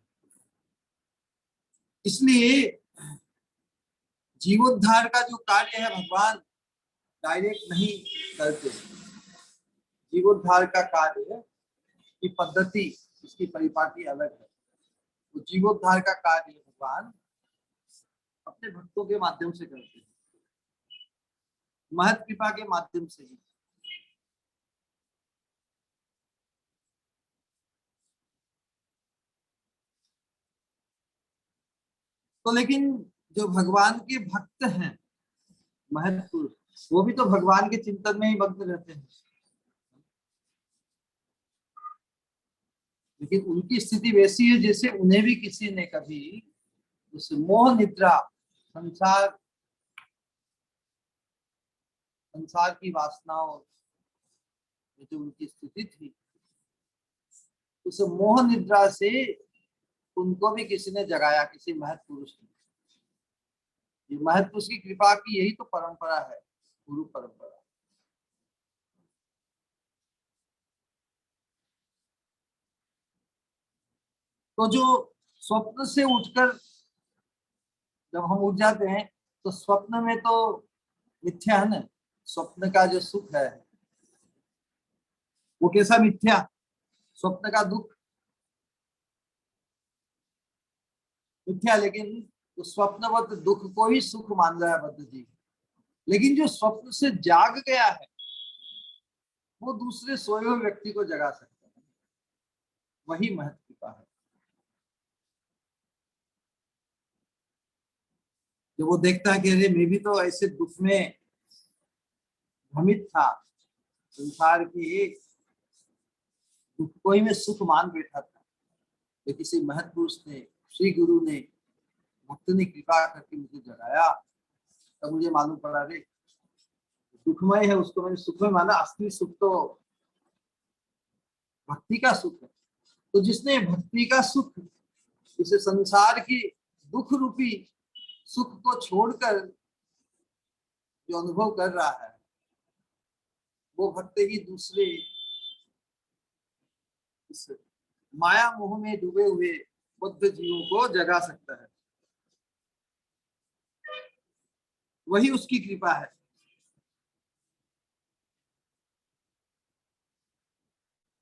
इसलिए जीवोद्धार का जो कार्य है भगवान डायरेक्ट नहीं करते। जीवोद्धार का कार्य की पद्धति, इसकी परिपाटी अलग है। तो जीवोद्धार का कार्य भगवान अपने भक्तों के माध्यम से करते हैं, महत कृपा के माध्यम से ही। तो लेकिन जो भगवान के भक्त हैं महत पुरुष, वो भी तो भगवान के चिंतन में ही मग्न रहते हैं, लेकिन उनकी स्थिति वैसी है जैसे उन्हें भी किसी ने कभी उस मोह निद्रा, संसार संसार की वासनाओं में जो उनकी स्थिति थी, उस मोह निद्रा से उनको भी किसी ने जगाया, किसी महत पुरुष ने। ये महत पुरुष की कृपा की यही तो परंपरा है, गुरु परंपरा। तो जो स्वप्न से उठकर जब हम उठ जाते हैं तो स्वप्न में तो मिथ्या है ना, स्वप्न का जो सुख है वो कैसा मिथ्या, स्वप्न का दुख मिथ्या, लेकिन तो स्वप्नवत दुख को ही सुख मान रहा है बद्ध जी। लेकिन जो स्वप्न से जाग गया है वो दूसरे सोए हुए व्यक्ति को जगा सकता है, वही महत्व का है। जब वो देखता है कि अरे मैं भी तो ऐसे दुख में भ्रमित था, संसार की दुख को ही मैं सुख मान बैठा था, तो किसी महत् पुरुष ने, श्री गुरु ने, भक्त ने कृपा करके मुझे जगाया, तब मुझे मालूम पड़ा रे दुखमय है उसको मैंने सुखमय माना। असली सुख तो भक्ति का सुख है। तो जिसने भक्ति का सुख, इसे संसार की दुख रूपी सुख को छोड़कर जो अनुभव कर रहा है, वो भक्त ही दूसरे इस माया मोह में डूबे हुए बुद्ध जीवों को जगा सकता है। वही उसकी कृपा है।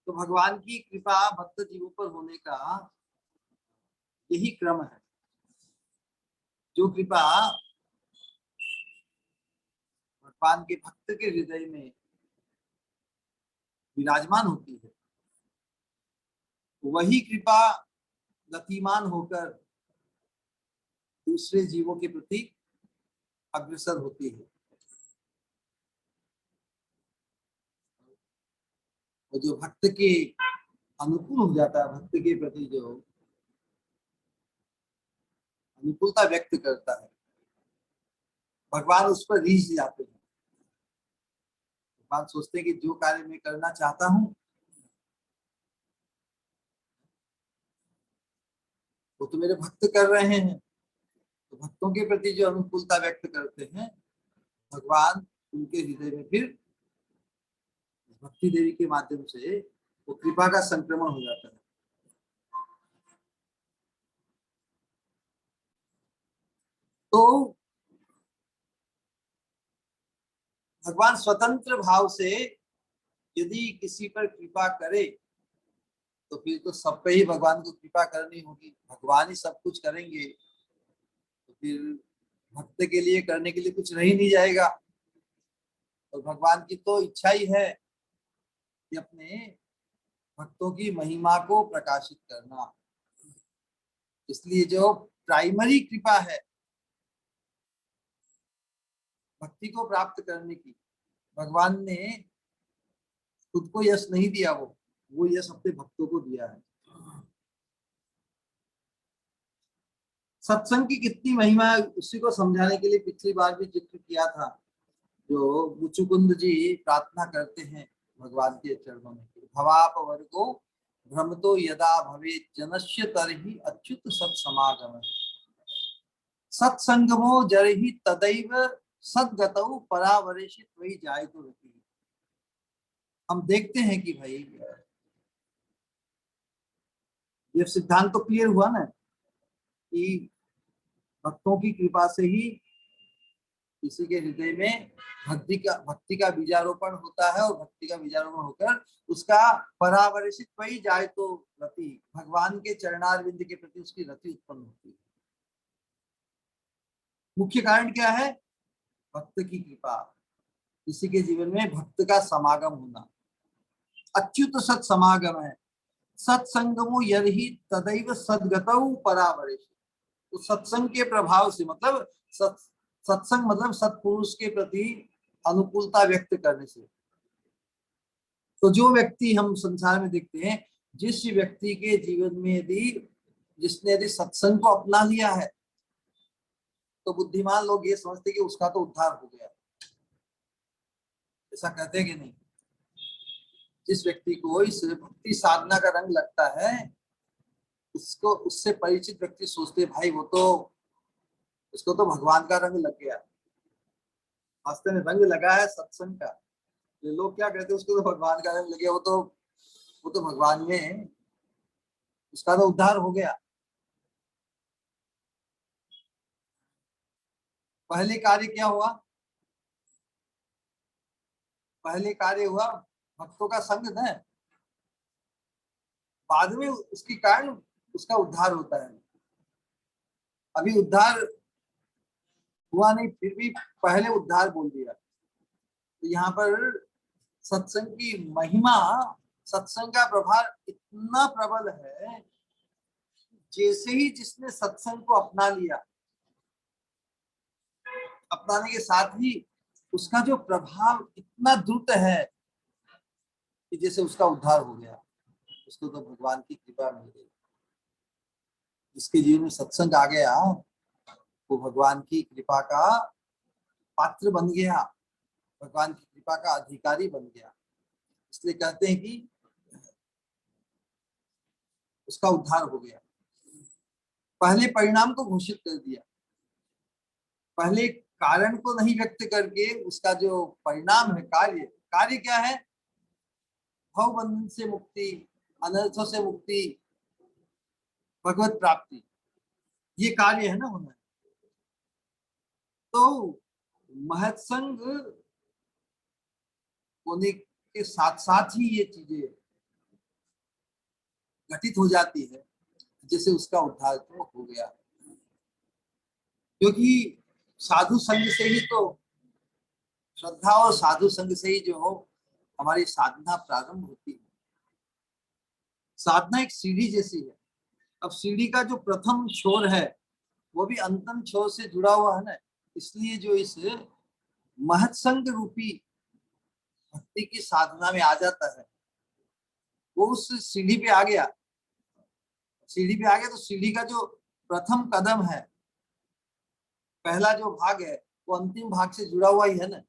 तो भगवान की कृपा भक्त जीवों पर होने का यही क्रम है। जो कृपा भगवान के भक्त के हृदय में विराजमान होती है, वही कृपा गतिमान होकर दूसरे जीवों के प्रति अग्रसर होती है। और जो भक्त के अनुकूल हो जाता है, भक्त के प्रति जो अनुकूलता व्यक्त करता है, भगवान उस पर रीझ जाते हैं। भगवान सोचते हैं कि जो कार्य मैं करना चाहता हूं वो तो मेरे भक्त कर रहे हैं। तो भक्तों के प्रति जो अनुकूलता व्यक्त करते हैं, भगवान उनके हृदय में फिर भक्ति देवी के माध्यम से वो कृपा का संक्रमण हो जाता है। तो भगवान स्वतंत्र भाव से यदि किसी पर कृपा करे तो फिर तो सब पे ही भगवान को कृपा करनी होगी। भगवान ही सब कुछ करेंगे तो फिर भक्त के लिए करने के लिए कुछ रह ही नहीं जाएगा। और भगवान की तो इच्छा ही है कि अपने भक्तों की महिमा को प्रकाशित करना। इसलिए जो प्राइमरी कृपा है भक्ति को प्राप्त करने की, भगवान ने खुद को यश नहीं दिया, वो यश अपने भक्तों को दिया है। सत्संग की कितनी महिमा है उसी को समझाने के लिए पिछली बार भी जिक्र किया था। जो मुचुकुंद जी प्रार्थना करते हैं भगवान के चरणों में, भवाप वर्गो भ्रमतो यदा भवे जनस्य तरहि अच्युत सत्समागम सत्संगमो जरहि तदैव सद्गतौ परावरेशित वही जाय तो रति। हम देखते हैं कि भाई ये सिद्धांत तो क्लियर हुआ ना कि भक्तों की कृपा से ही किसी के हृदय में भक्ति का बीजारोपण होता है, और भक्ति का बीजारोपण होकर उसका परावरिशित वही जाए तो रति, भगवान के चरणारविंद के प्रति उसकी रति उत्पन्न होती है। मुख्य कारण क्या है? भक्त की कृपा, किसी के जीवन में भक्त का समागम होना। अच्युत सत समागम है, सत्संगमो यदि तदैव सद्गतौ परावरेश। तो सत्संग के प्रभाव से, मतलब सत्संग मतलब सत्पुरुष के प्रति अनुकूलता व्यक्त करने से। तो जो व्यक्ति हम संसार में देखते हैं, जिस व्यक्ति के जीवन में यदि जिसने यदि सत्संग को अपना लिया है तो बुद्धिमान लोग ये समझते कि उसका तो उद्धार हो गया। ऐसा कहते हैं कि नहीं? जिस व्यक्ति को इस भक्ति साधना का रंग लगता है, उसको उससे परिचित व्यक्ति सोचते भाई वो तो, उसको तो भगवान का रंग लग गया। वास्तव में रंग लगा है सत्संग का। ये लोग क्या कहते हैं, उसको तो भगवान का रंग लग गया, वो तो भगवान में उसका तो उद्धार हो गया। पहले कार्य क्या हुआ? पहले कार्य हुआ भक्तों का संग न, बाद में उसके कारण उसका उद्धार होता है। अभी उद्धार हुआ नहीं, फिर भी पहले उद्धार बोल दिया। तो यहाँ पर सत्संग की महिमा, सत्संग का प्रभाव इतना प्रबल है, जैसे ही जिसने सत्संग को अपना लिया अपनाने के साथ ही उसका जो प्रभाव इतना द्रुत है कि जैसे उसका उद्धार हो गया, उसको तो भगवान की कृपा मिल गई। जिसके जीवन में सत्संग आ गया वो भगवान की कृपा का पात्र बन गया, भगवान की कृपा का अधिकारी बन गया। इसलिए कहते हैं कि उसका उद्धार हो गया। पहले परिणाम को घोषित कर दिया, पहले कारण को नहीं व्यक्त करके उसका जो परिणाम है, कार्य, कार्य क्या है? भव बंधन से मुक्ति, अनर्थों से मुक्ति, भगवत प्राप्ति, ये कार्य है ना होना। तो महत्संग होने के साथ साथ ही ये चीजें घटित हो जाती है, जैसे उसका उद्धार तो हो गया। क्योंकि साधु संग से ही तो, श्रद्धा और साधु संग से ही जो हो हमारी साधना प्रारंभ होती है। साधना एक सीढ़ी जैसी है। अब सीढ़ी का जो प्रथम छोर है वो भी अंतिम छोर से जुड़ा हुआ है ना, इसलिए जो इस महत्संग रूपी भक्ति की साधना में आ जाता है वो उस सीढ़ी पे आ गया। सीढ़ी पे आ गया तो सीढ़ी का जो प्रथम कदम है, पहला जो भाग है, वो अंतिम भाग से जुड़ा हुआ ही है ना,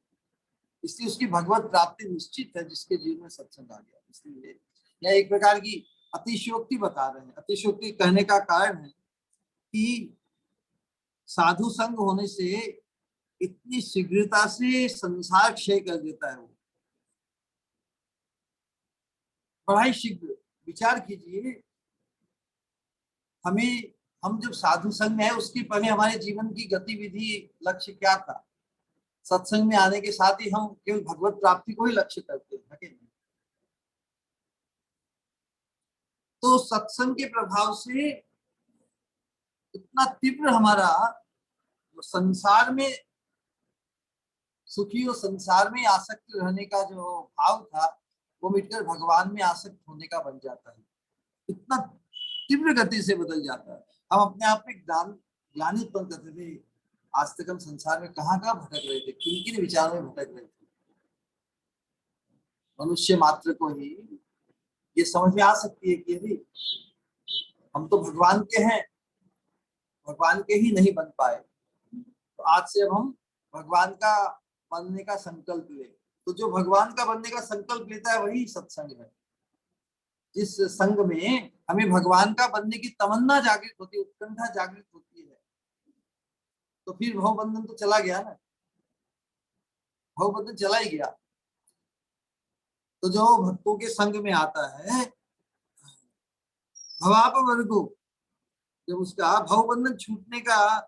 इसलिए उसकी भगवत प्राप्ति निश्चित है जिसके जीवन में सत्संग आ गया। इसलिए यह एक प्रकार की अतिशयोक्ति बता रहे हैं। अतिशयोक्ति कहने का कारण है कि साधु संग होने से इतनी शीघ्रता से संसार क्षय कर देता है वो, बड़ा ही शीघ्र। विचार कीजिए, हमें, हम जब साधु संग में है उसके पहले हमारे जीवन की गतिविधि लक्ष्य क्या था? सत्संग में आने के साथ ही हम केवल भगवत प्राप्ति को ही लक्ष्य करते हैं। तो सत्संग के प्रभाव से इतना तीव्र हमारा संसार में सुखी और संसार में आसक्त रहने का जो भाव था वो मिटकर भगवान में आसक्त होने का बन जाता है। इतना तीव्र गति से बदल जाता है। हम अपने आप में ग्लानि उत्पन्न करते थे, आज तक हम संसार में कहाँ कहाँ भटक रहे थे, किन किन विचारों में भटक रहे थे। मनुष्य मात्र को ही ये समझ में आ सकती है कि यदि हम तो भगवान के हैं, भगवान के ही नहीं बन पाए, तो आज से अब हम भगवान का बनने का संकल्प ले। तो जो भगवान का बनने का संकल्प लेता है वही सत्संग है। जिस संग में हमें भगवान का बनने की तमन्ना जागृत होती है, उत्कंठा जागृत होती है, तो फिर भवबंधन तो चला गया ना, भवबंधन चला ही गया। तो जो भक्तों के संग में आता है, भवाप वर्गो, जब उसका भवबंधन छूटने का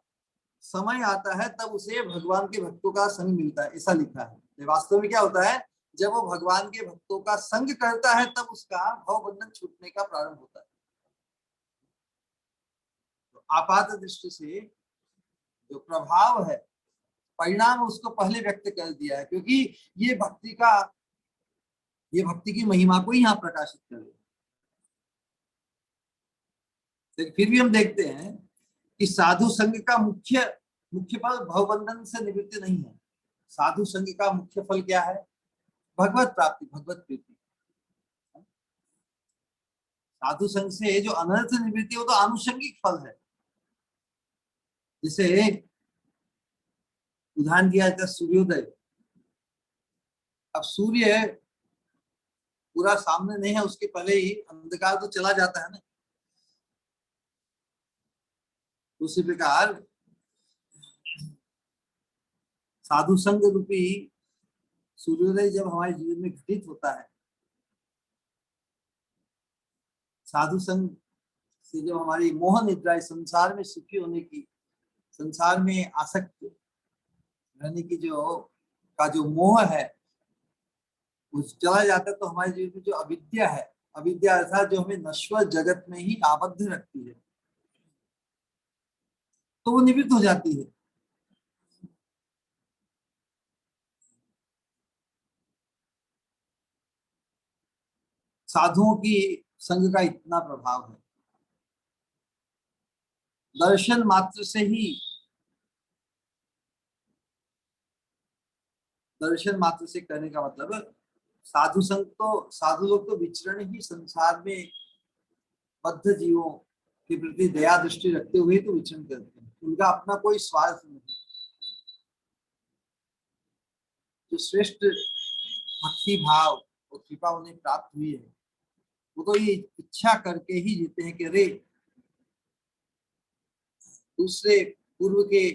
समय आता है तब उसे भगवान के भक्तों का संग मिलता है, ऐसा लिखा है। वास्तव में क्या होता है, जब वो भगवान के भक्तों का संग करता है तब उसका भवबंधन छूटने का प्रारंभ होता है। तो आपात दृष्टि से जो प्रभाव है, परिणाम उसको पहले व्यक्त कर दिया है, क्योंकि ये भक्ति का, ये भक्ति की महिमा को ही यहाँ प्रकाशित कर रहे हैं। लेकिन फिर भी हम देखते हैं कि साधु संघ का मुख्य फल भवबंधन से निवृत्ति नहीं है। साधु संघ का मुख्य फल क्या है? भगवत प्राप्ति, भगवत प्रीति। साधु संघ से जो अनर्थ निवृत्ति हो तो आनुषंगिक फल है। जैसे उदाहरण दिया जाता है सूर्योदय। अब सूर्य पूरा सामने नहीं है, उसके पहले ही अंधकार तो चला जाता है ना। उसी प्रकार साधु संग रूपी सूर्योदय जब हमारे जीवन में घटित होता है, साधु संग से जो हमारी मोह निद्रा, संसार में सुखी होने की, संसार में आसक्त रहने की जो मोह है वो चला जाता है, तो हमारे जीवन में जो अविद्या है, अविद्या अर्थात जो हमें नश्वर जगत में ही आबद्ध रखती है, तो वो निवृत्त हो जाती है। साधुओं की संग का इतना प्रभाव है, दर्शन मात्र से ही दर्शन मात्र से करने का मतलब साधु संग तो, साधु लोग तो विचरण ही संसार में बद्ध जीवों के प्रति दया दृष्टि रखते हुए तो विचरण करते हैं, उनका अपना कोई स्वार्थ नहीं। जो श्रेष्ठ भक्ति भाव और कृपा उन्हें प्राप्त हुई है, वो तो ये इच्छा करके ही जीते हैं कि अरे दूसरे पूर्व के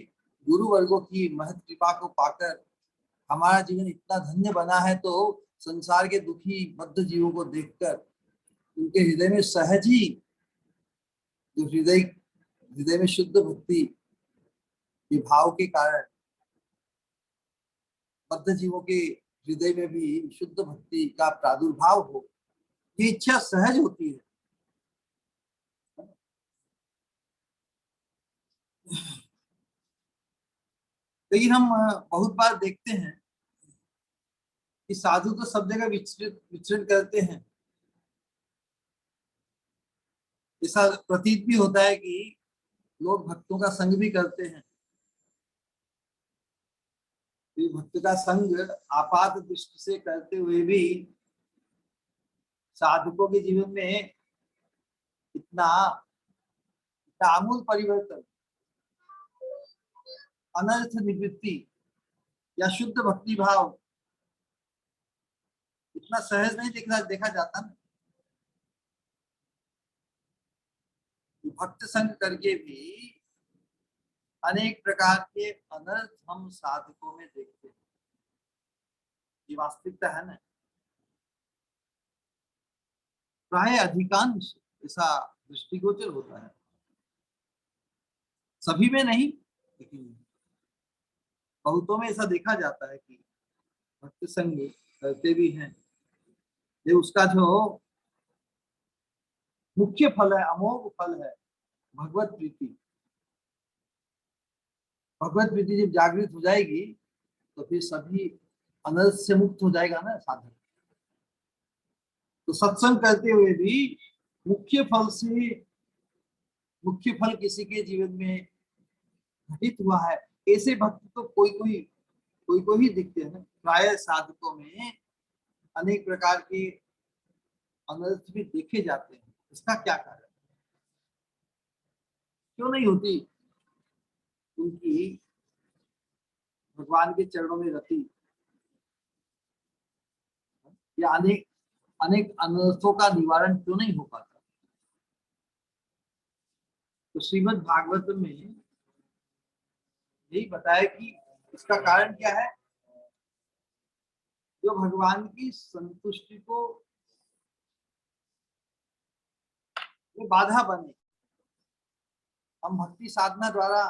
गुरु वर्गों की महत कृपा को पाकर हमारा जीवन इतना धन्य बना है, तो संसार के दुखी बद्ध जीवों को देखकर उनके हृदय में सहज ही जो हृदय में शुद्ध भक्ति के भाव के कारण बद्ध जीवों के हृदय में भी शुद्ध भक्ति का प्रादुर्भाव हो, ये इच्छा सहज होती है। लेकिन हम बहुत बार देखते हैं कि साधु तो सब जगह विचरण करते हैं। ऐसा प्रतीत भी होता है कि लोग भक्तों का संग भी करते हैं। भक्त का संग आपात दृष्टि से करते हुए भी साधुकों के जीवन में इतना आमूल परिवर्तन, अनर्थ निवृत्ति या शुद्ध भक्ति भाव इतना सहज नहीं देखा जाता ना। भक्त संग करके भी अनेक प्रकार के अनर्थ हम साधकों में देखते हैं, ये वास्तविकता है ना। प्राय अधिकांश ऐसा दृष्टिगोचर होता है, सभी में नहीं लेकिन बहुतों में ऐसा देखा जाता है कि भक्त संग करते भी हैं, ये उसका जो मुख्य फल है, अमोघ फल है भगवत प्रीति। भगवत प्रीति जब जागृत हो जाएगी तो फिर सभी अनर्थ से मुक्त हो जाएगा ना साधक। तो सत्संग करते हुए भी मुख्य फल से, मुख्य फल किसी के जीवन में घटित हुआ है, ऐसे भक्त तो कोई ही दिखते हैं। प्राय साधकों में अनेक प्रकार के अनर्थ भी देखे जाते हैं। इसका क्या कारण, क्यों नहीं होती उनकी भगवान के चरणों में रति, या अनेक अनेक अनर्थों का निवारण क्यों नहीं हो पाता। तो श्रीमद् भागवत में यही बताया कि इसका कारण क्या है। जो भगवान की संतुष्टि को वो बाधा बने। हम भक्ति साधना द्वारा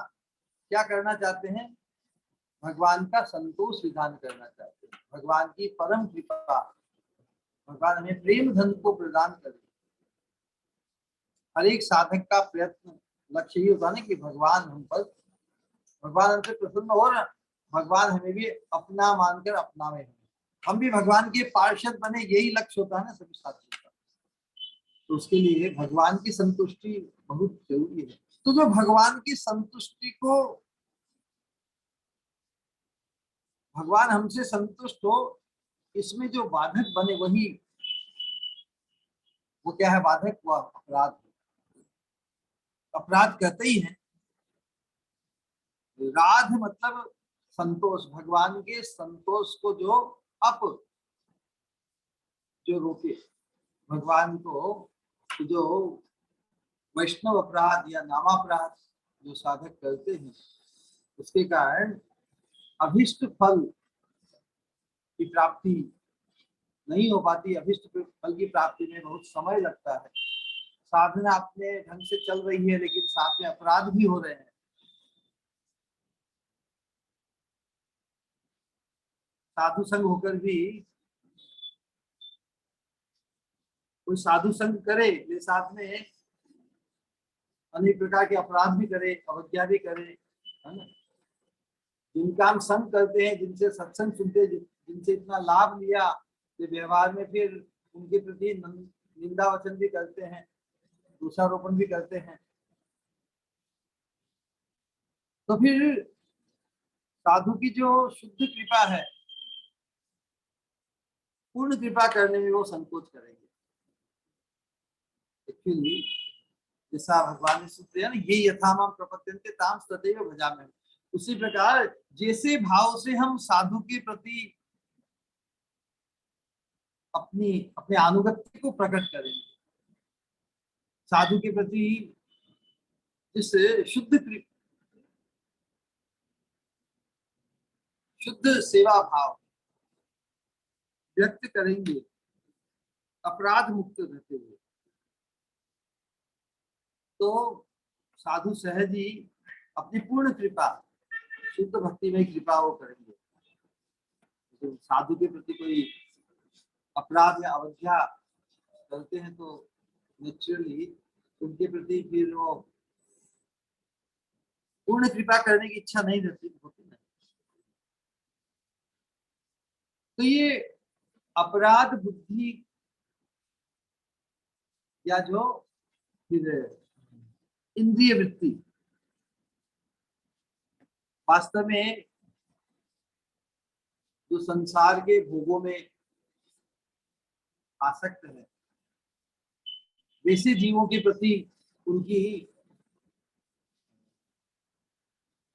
क्या करना चाहते हैं, भगवान का संतोष विधान करना चाहते हैं, भगवान की परम कृपा, भगवान हमें प्रेम धन को प्रदान करे। हर एक साधक का प्रयत्न लक्ष्य ही होता है कि भगवान हम पर, भगवान हमसे प्रसन्न हो ना, भगवान हमें भी अपना मानकर अपना में, हम भी भगवान के पार्षद बने, यही लक्ष्य होता है ना सभी साथियों का। तो उसके लिए भगवान की संतुष्टि बहुत जरूरी है। तो जो भगवान की संतुष्टि को, भगवान हमसे संतुष्ट हो, इसमें जो बाधक बने वही, वो क्या है बाधक, वो अपराध। अपराध कहते ही है, राध मतलब संतोष, भगवान के संतोष को जो जो रोके, भगवान को जो वैष्णव अपराध या नामापराध जो साधक करते हैं, उसके कारण अभिष्ट फल की प्राप्ति नहीं हो पाती। अभिष्ट फल की प्राप्ति में बहुत समय लगता है। साधना अपने ढंग से चल रही है लेकिन साथ में अपराध भी हो रहे हैं। साधु संग होकर भी कोई साधु संग करे, ये साथ में अनेक प्रकार के अपराध भी करे, अवज्ञा भी करे, है ना। जिनका हम संग करते हैं, जिनसे सत्संग सुनते, जिनसे इतना लाभ लिया, ये व्यवहार में फिर उनके प्रति निंदा वचन भी करते हैं, दोषारोपण भी करते हैं। तो फिर साधु की जो शुद्ध कृपा है पूर्ण कृपा करने में वो संकोच करेंगे। एक्चुअली जैसा भगवान ने सूत्र दिया ना, ये यथामाम प्रपद्यन्ते ताम तथैव भजाम्यहम्, उसी प्रकार जैसे भाव से हम साधु के प्रति अपने अनुगत्य को प्रकट करेंगे, साधु के प्रति जिस शुद्ध सेवा भाव व्यक्त करेंगे अपराध मुक्त रहते हुए, तो साधु सहज ही अपनी पूर्ण कृपा, शुद्ध भक्ति में कृपा वो करेंगे। तो साधु के प्रति कोई अपराध या अवज्ञा करते हैं तो नेचुरली उनके प्रति फिर वो पूर्ण कृपा करने की इच्छा नहीं रहती होती ना। तो ये अपराध बुद्धि या जो फिर इंद्रिय वृत्ति वास्तव में जो संसार के भोगों में आसक्त है, वैसे जीवों के प्रति उनकी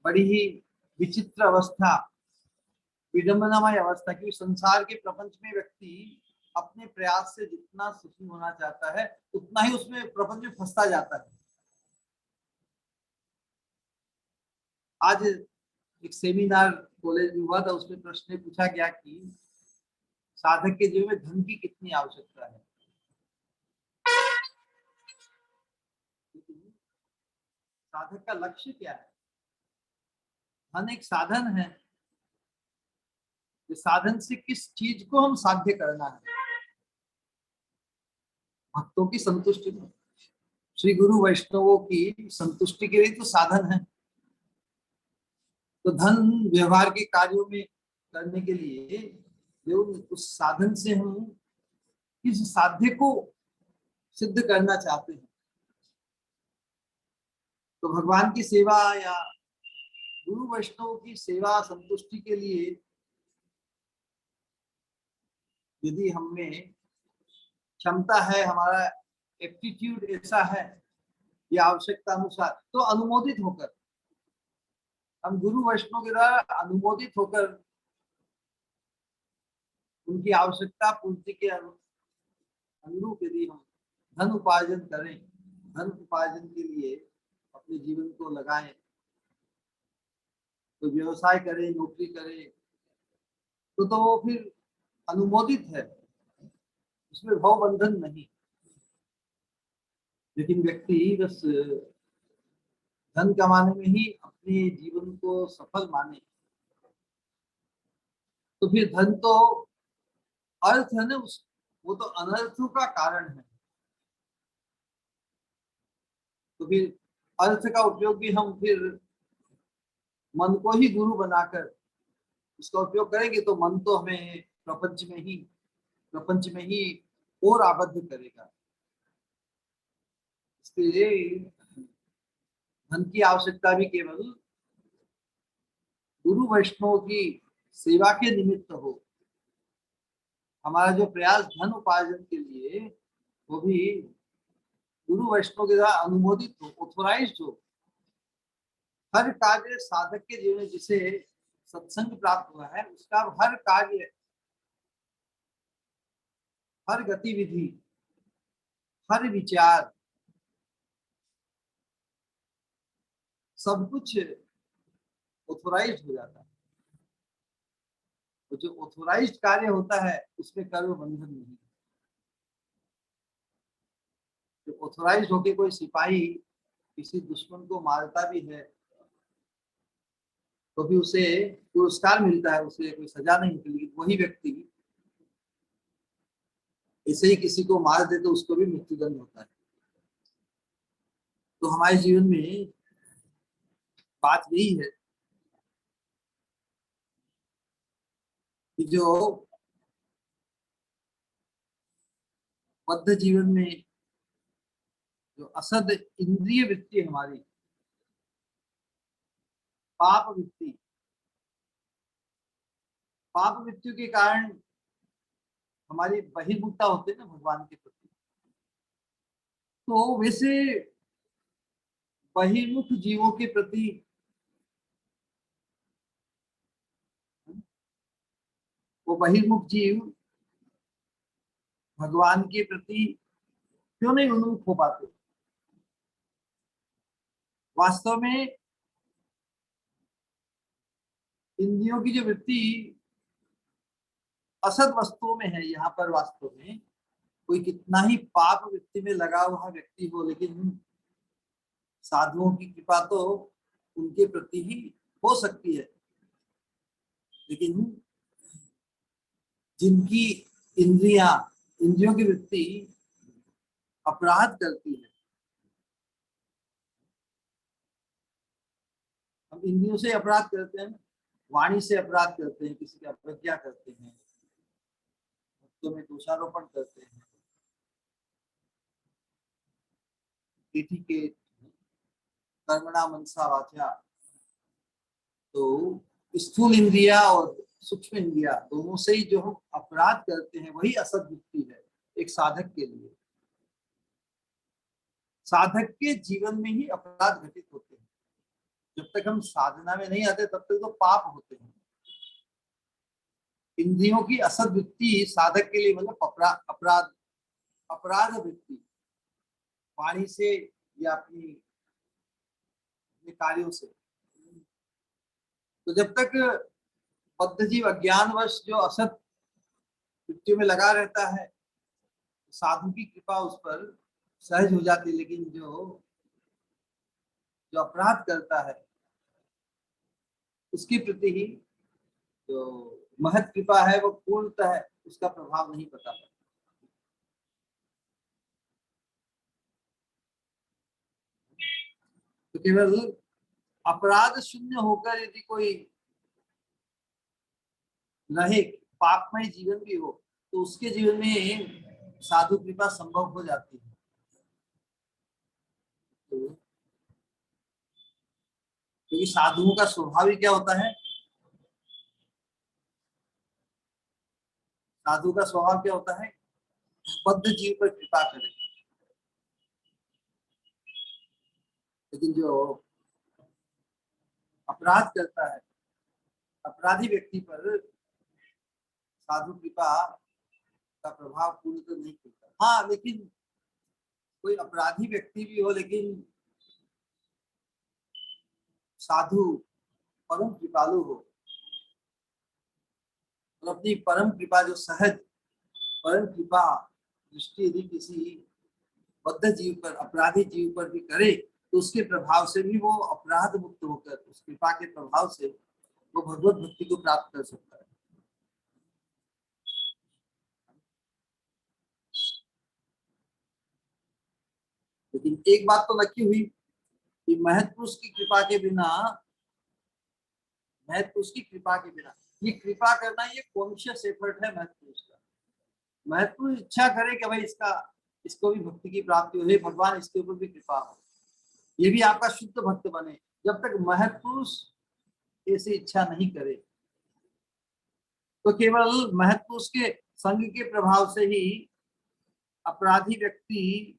बड़ी ही विचित्र अवस्था, विडंबनामय अवस्था की। संसार के प्रपंच में व्यक्ति अपने प्रयास से जितना सुखी होना चाहता है उतना ही उसमें प्रपंच में फंसता जाता है। आज एक सेमिनार कॉलेज में हुआ था, उसमें प्रश्न पूछा गया कि साधक के जीवन में धन की कितनी आवश्यकता है। साधक का लक्ष्य क्या है? धन एक साधन है, इस साधन से किस चीज को हम साध्य करना है? भक्तों की संतुष्टि, श्री गुरु वैष्णवों की संतुष्टि के लिए तो साधन है। तो धन व्यवहार के कार्यों में करने के लिए उस साधन से हम किस साध्य को सिद्ध करना चाहते हैं। तो भगवान की सेवा या गुरु वैष्णव की सेवा संतुष्टि के लिए यदि हमें क्षमता है, हमारा एप्टीट्यूड ऐसा है या आवश्यकता अनुसार, तो अनुमोदित होकर हम गुरु वैष्णव के द्वारा अनुमोदित होकर उनकी आवश्यकता पूर्ति के अनुरूप यदि हम धन उपार्जन करें, धन उपार्जन के लिए अपने जीवन को लगाएं, तो व्यवसाय करें, नौकरी करें, तो वो फिर अनुमोदित है, उसमें भाव बंधन नहीं। लेकिन व्यक्ति बस धन कमाने में ही अपने जीवन को सफल माने, तो फिर धन तो अर्थ है ना, वो तो अनर्थों का कारण है। तो फिर अर्थ का उपयोग भी हम फिर मन को ही गुरु बनाकर उसका उपयोग करेंगे, तो मन तो हमें प्रपंच में ही और आबद्ध करेगा। इसलिए धन की आवश्यकता भी केवल गुरु वैष्णव की सेवा के निमित्त हो। हमारा जो प्रयास धन उपार्जन के लिए, वो भी गुरु वैष्णव के द्वारा अनुमोदित हो, ऑथोराइज्ड हो। हर कार्य साधक के जीवन में जिसे सत्संग प्राप्त हुआ है, उसका हर कार्य, हर गतिविधि, हर विचार, सब कुछ ऑथोराइज्ड हो जाता है। तो जो ऑथोराइज्ड कार्य होता है उसमें कर्म बंधन नहीं। जो ऑथोराइज्ड होके कोई सिपाही किसी दुश्मन को मारता भी है तो भी उसे पुरस्कार मिलता है, उसे कोई सजा नहीं मिलती। लेकिन वही व्यक्ति ऐसे ही किसी को मार दे तो उसको भी मृत्युदंड होता है। तो हमारे जीवन में बात यही है कि जो बद्ध जीवन में जो असद इंद्रिय वृत्ति हमारी, पाप वृत्ति, पाप वृत्ति के कारण हमारी बहिर्मुखता होते हैं ना भगवान के प्रति, तो वैसे बहिर्मुख जीवों के प्रति वो बहिर्मुख जीव भगवान के प्रति क्यों नहीं उन्मुख हो पाते? वास्तव में इंद्रियों की जो वृत्ति असद वस्तुओं में है, यहाँ पर वास्तव में कोई कितना ही पाप वृत्ति में लगा हुआ व्यक्ति हो, लेकिन साधुओं की कृपा तो उनके प्रति ही हो सकती है। लेकिन जिनकी इंद्रियों की वृत्ति अपराध करती है, हम इंद्रियों से अपराध करते हैं, वाणी से अपराध करते हैं, किसी की अवज्ञा करते हैं, भक्तों में दोषारोपण करते हैं, के कर्मणा मनसा वाचा, तो स्थूल इंद्रिया और सूक्ष्म इंद्रिया दोनों से ही जो हम अपराध करते हैं वही असद वृत्ति है एक साधक के लिए। साधक के जीवन में ही अपराध घटित होते हैं। जब तक हम साधना में नहीं आते तब तक तो पाप होते हैं। इंद्रियों की असद वृत्ति साधक के लिए मतलब अपराध वृत्ति, वाणी से या अपनी कार्यों से। तो जब तक बद्ध जीव अज्ञानवश जो असत वृत्तियों में लगा रहता है, साधु की कृपा उस पर सहज हो जाती है। लेकिन जो अपराध करता है उसके प्रति ही जो महत कृपा है वो पूर्णतः है, उसका प्रभाव नहीं पता। तो केवल अपराध शून्य होकर यदि कोई रहे, पापमय जीवन भी हो, तो उसके जीवन में साधु कृपा संभव हो जाती है। क्योंकि साधुओं का स्वभाव ही क्या होता है? साधु का स्वभाव क्या होता है? बद्ध जीव पर कृपा करे। लेकिन जो अपराध करता है, अपराधी व्यक्ति पर साधु कृपा का प्रभाव पूर्णतः नहीं पड़ता। हाँ, लेकिन कोई अपराधी व्यक्ति भी हो लेकिन साधु परम कृपालु हो, और अपनी परम कृपा जो सहज परम कृपा दृष्टि यदि किसी बद्ध जीव पर, अपराधी जीव पर भी करे, तो उसके प्रभाव से भी वो अपराध मुक्त होकर उस कृपा के प्रभाव से वो भगवत भक्ति को प्राप्त कर सकता है। लेकिन एक बात तो नक्की हुई कि महत पुरुष की कृपा के बिना, महत पुरुष की कृपा के बिना, ये कृपा करना ये कॉन्शियस एफर्ट है महत पुरुष का। महत पुरुष इच्छा करे कि भाई इसको भी भक्ति की प्राप्ति हो, भगवान इसके ऊपर भी कृपा हो, ये भी आपका शुद्ध भक्त बने। जब तक महत पुरुष ऐसी इच्छा नहीं करे, तो केवल महत पुरुष के संग के प्रभाव से ही अपराधी व्यक्ति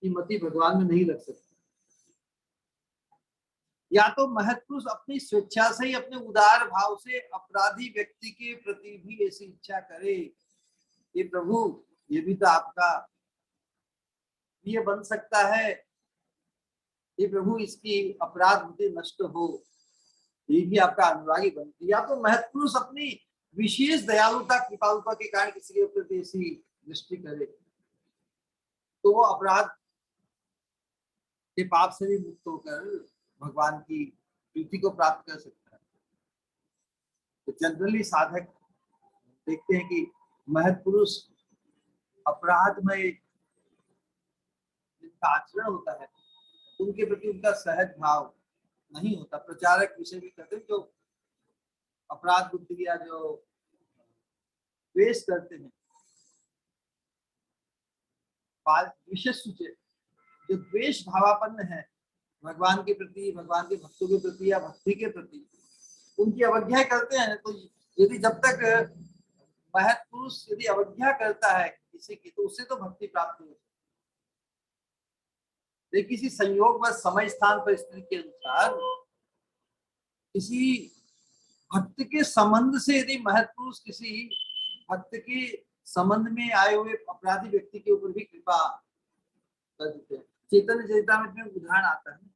की मति भगवान में नहीं लग सकती। या तो महत पुरुष अपनी स्वेच्छा से ही, अपने उदार भाव से अपराधी व्यक्ति के प्रति भी ऐसी इच्छा करे कि प्रभु ये भी तो आपका ये बन सकता है, ये प्रभु इसकी अपराध बुद्धि नष्ट हो, ये भी आपका अनुरागी बनती। या तो महत पुरुष अपनी विशेष दयालुता कृपालुता के कारण किसी के प्रति ऐसी दृष्टि करे, तो वो अपराध के पाप से भी मुक्त होकर भगवान की प्रीति को प्राप्त कर सकता है। तो जनरली साधक देखते हैं कि महत पुरुष अपराधमय जिनका आचरण होता है उनके प्रति उनका सहज भाव नहीं होता। प्रचारक विषय भी कहते हैं जो अपराध बुद्धि या जो द्वेष करते हैं, विशेष जो द्वेष भावापन्न है भगवान के प्रति, भगवान के भक्तों के प्रति या भक्ति के प्रति, उनकी अवज्ञा करते हैं। तो यदि जब तक महत् पुरुष यदि अवज्ञा करता है किसी की तो उससे तो भक्ति प्राप्त नहीं होती। लेकिन किसी संयोग व समय स्थान परिस्थिति के अनुसार किसी भक्त के संबंध से यदि महत् पुरुष किसी भक्त के संबंध में आए हुए अपराधी व्यक्ति के ऊपर भी कृपा कर देते हैं। चैतन्य चरितामृत में उदाहरण आता है।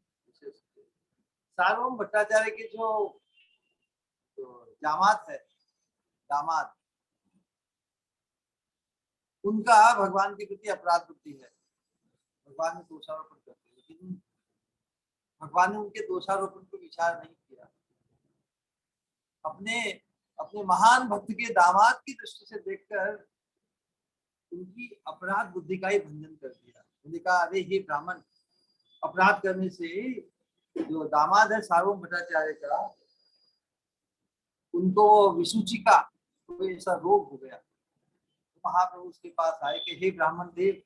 सार्वभौम भट्टाचार्य के जो दामाद है, दामाद, उनका भगवान के प्रति अपराध बुद्धि है। भगवान ने दोषारोपण करते हैं, लेकिन भगवान ने उनके दोषारोपण को विचार नहीं किया। अपने अपने महान भक्त के दामाद की दृष्टि से देखकर उनकी अपराध बुद्धि का ही भंजन कर दिया। उन्होंने कहा, अरे ये ब्राह्मण, अपराध करने से जो दामाद है सार्वभौम भट्टाचार्य का, उनको विसूची का कोई ऐसा रोग हो गया। तो महाप्रभु उसके पास आए कि हे ब्राह्मण देव,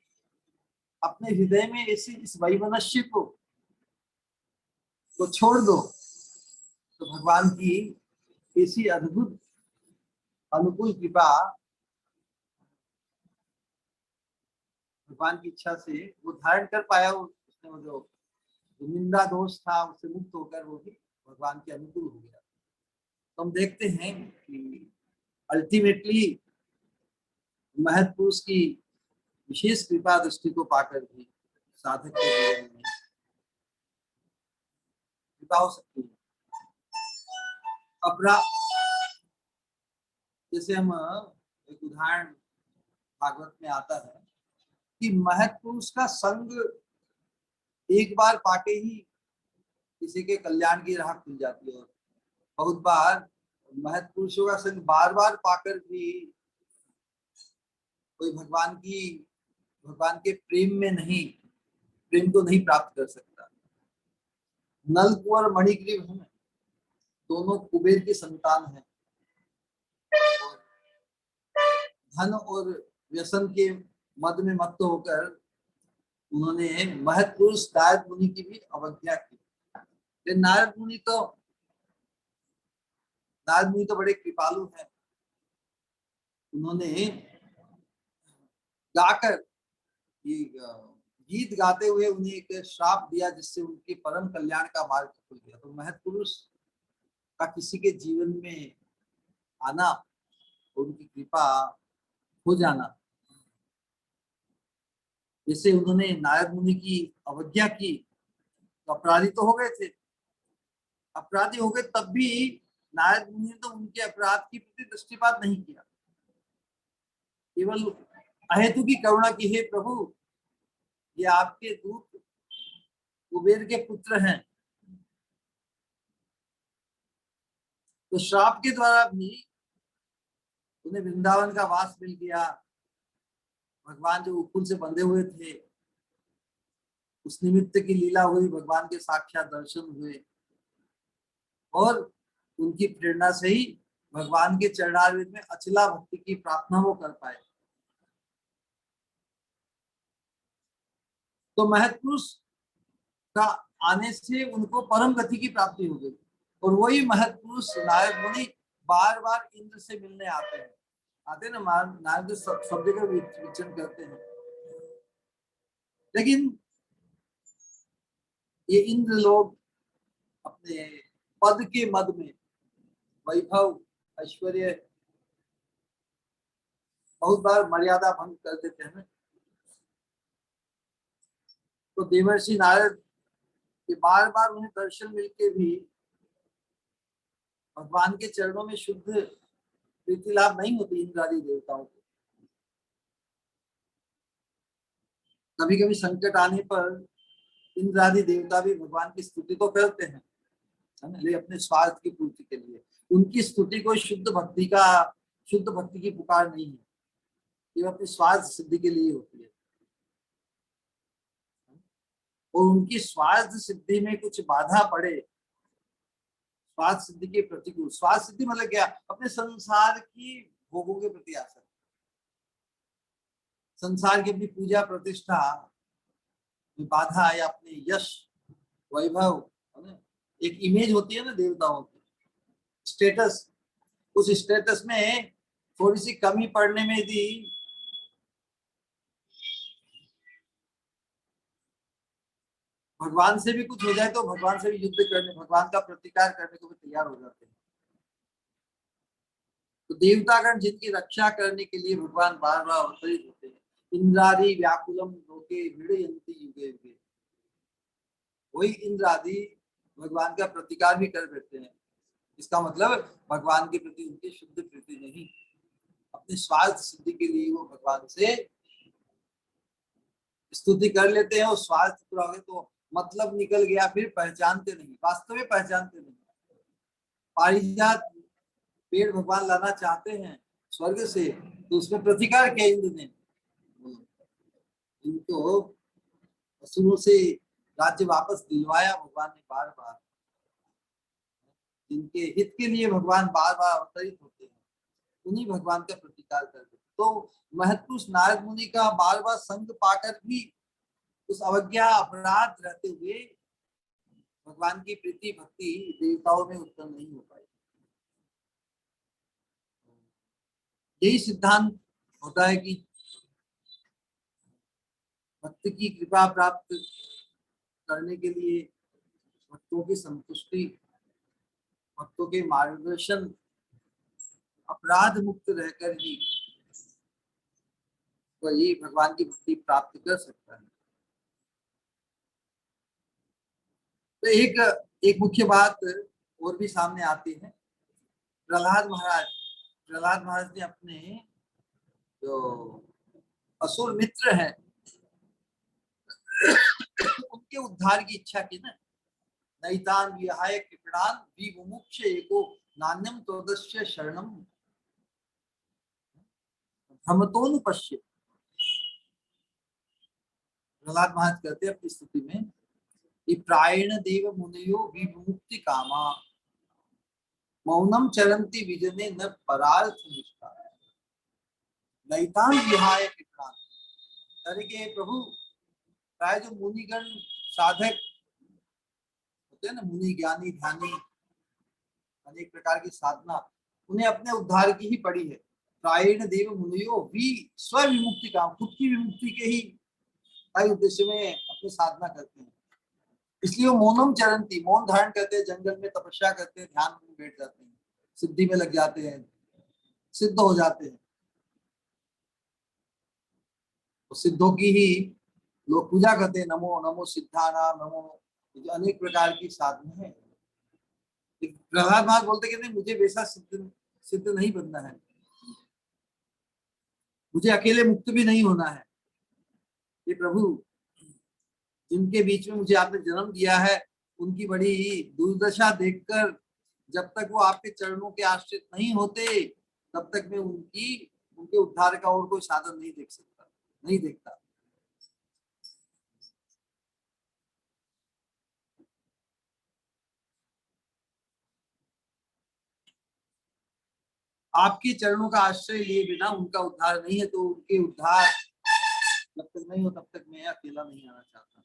अपने हृदय में ऐसी इस वैमनस्य को छोड़ दो। तो भगवान की ऐसी अद्भुत अनुकूल कृपा, भगवान की इच्छा से वो धारण कर पाया। उसने वो जो निंदा दोष था उससे मुक्त होकर वो भी भगवान के अनुकूल हो गया। तो हम देखते हैं कि अल्टीमेटली महत् पुरुष की विशेष कृपा दृष्टि को पाकर भी साधक के जीवन में कृपा हो सकती है। अपराध, जैसे हम एक उदाहरण भागवत में आता है कि महत् पुरुष का संग एक बार पाके ही किसी के कल्याण की राह खुल जाती है। और बहुत बार महत् पुरुषों का संग बार बार पाकर भी कोई भगवान के प्रेम में नहीं, प्रेम को नहीं प्राप्त कर सकता। नल कुंवर मणिग्रीव है, दोनों कुबेर की संतान हैं। धन और व्यसन के मद में मत्त होकर उन्होंने महत् पुरुष नारद मुनि की भी अवज्ञा की। लेकिन नारद मुनि तो बड़े कृपालु हैं। उन्होंने गाकर गीत गाते हुए उन्हें एक श्राप दिया, जिससे उनके परम कल्याण का मार्ग खुल गया। तो महत् पुरुष का किसी के जीवन में आना, उनकी कृपा हो जाना, जैसे उन्होंने नारद मुनि की अवज्ञा की तो अपराधी तो हो गए थे। अपराधी हो गए तब भी नारद मुनि ने तो उनके अपराध की प्रति दृष्टिपात नहीं किया, केवल अहेतु की करुणा की, हे प्रभु ये आपके दूत कुबेर के पुत्र हैं, तो श्राप के द्वारा भी उन्हें वृंदावन का वास मिल गया। भगवान जो उपकुल से बंधे हुए थे, उस निमित्त की लीला हुई, भगवान के साक्षात दर्शन हुए और उनकी प्रेरणा से ही भगवान के चरणारविंद में अचला भक्ति की प्रार्थना वो कर पाए। तो महत् पुरुष का आने से उनको परम गति की प्राप्ति हो गई। और वही महत् पुरुष नारद मुनि बार बार इंद्र से मिलने आते ना, नारद सब जगह विचरण करते हैं। लेकिन ये इंद्र लोग अपने पद के मद में, वैभव ऐश्वर्य, बहुत बार मर्यादा भंग कर देते हैं। तो देवर्षि नारद के बार बार उन्हें दर्शन मिलके भी भगवान के चरणों में शुद्ध प्रीति लाभ नहीं होती इंद्रादि देवताओं को। कभी कभी संकट आने पर इंद्रादि देवता भी भगवान की स्तुति तो करते हैं, है ना, लेकिन अपने स्वार्थ की पूर्ति के लिए। उनकी स्तुति कोई शुद्ध भक्ति की पुकार नहीं है, ये अपनी स्वार्थ सिद्धि के लिए होती है। और उनकी स्वार्थ सिद्धि में कुछ बाधा पड़े, स्वार्थ सिद्धि के प्रतिकूल, स्वार्थ सिद्धि मतलब क्या, अपने संसार की भोगों के प्रति आसक्ति, संसार की अपनी पूजा प्रतिष्ठा में बाधा, या अपने यश वैभव, एक इमेज होती है ना देवताओं की, स्टेटस, उस स्टेटस में थोड़ी सी कमी पड़ने में यदि भगवान से भी कुछ हो जाए तो भगवान से भी युद्ध करने, भगवान का प्रतिकार करने को भी तैयार हो जाते हैं। तो देवतागण जिनकी रक्षा करने के लिए भगवान बार बार अवतरित होते हैं, इंद्रादि व्याकुलम लोके भिड़यन्ति युगे युगे, वही इंद्र आदि भगवान का प्रतिकार भी कर देते हैं। इसका मतलब भगवान के प्रति उनकी शुद्ध प्रीति नहीं, अपने स्वार्थ सिद्धि के लिए वो भगवान से स्तुति कर लेते हैं और स्वार्थ पूरा हो गया तो मतलब निकल गया, फिर पहचानते नहीं, वास्तव में पहचानते नहीं। पारिजात पेड़ भगवान लाना चाहते हैं स्वर्ग से, तो उसमें प्रतिकार किया इंद्र ने, इनको असुरों से राज्य वापस दिलवाया भगवान ने बार बार। जिनके हित के लिए भगवान बार बार अवतरित होते हैं, उन्हीं भगवान का प्रतिकार कर देते। तो महत्पुरुष नारद मुनि का बार बार संग पाकर भी उस अवज्ञा अपराध रहते हुए भगवान की प्रीति भक्ति देवताओं में उत्पन्न नहीं हो पाई। यही सिद्धांत होता है कि भक्त की कृपा प्राप्त करने के लिए भक्तों की संतुष्टि, भक्तों के मार्गदर्शन, अपराध मुक्त रहकर ही वही भगवान की भक्ति प्राप्त कर सकता है। तो एक मुख्य बात और भी सामने आती है। प्रहलाद महाराज ने अपने जो असुर मित्र हैं उनके उद्धार की इच्छा की ना। नैतान विहाय कृपणान विमुमुक्ष एको नान्यम तोदस्य शरणम भ्रमतोनुपश्य। प्रहलाद महाराज कहते हैं अपनी स्थिति में कि प्रायण देव मुनियो विमुक्ति कामा मौनम चरंती विजने न परार्थ निष्ठा नैतान विहाय कृपणान। करके प्रभु प्राय जो मुनिगण साधक होते हैं ना, मुनि ज्ञानी ध्यानी, अनेक प्रकार की साधना, उन्हें अपने उद्धार की ही पड़ी है। प्रायण देव मुनियो भी स्वविमुक्ति काम, खुद की विमुक्ति के ही उद्देश्य में अपनी साधना करते हैं। इसलिए वो मौनम चरंती, मौन धारण करते हैं, जंगल में तपस्या करते हैं, ध्यान में बैठ जाते हैं, सिद्धि में लग जाते हैं, सिद्ध हो जाते हैं। तो सिद्धों की ही लोग पूजा करते हैं, नमो नमो सिद्धानाम नमो, जो अनेक प्रकार की साधना है। प्रहलाद महाराज बोलते कि नहीं, मुझे वैसा सिद्ध नहीं बनना है, मुझे अकेले मुक्त भी नहीं होना है। ये प्रभु जिनके बीच में मुझे आपने जन्म दिया है, उनकी बड़ी दुर्दशा देखकर जब तक वो आपके चरणों के आश्रित नहीं होते तब तक मैं उनके उद्धार का और कोई साधन नहीं देख सकता, नहीं देखता। आपके चरणों का आश्रय लिए बिना उनका उद्धार नहीं है, तो उनके उद्धार जब तक नहीं हो तब तक मैं अकेला नहीं आना चाहता।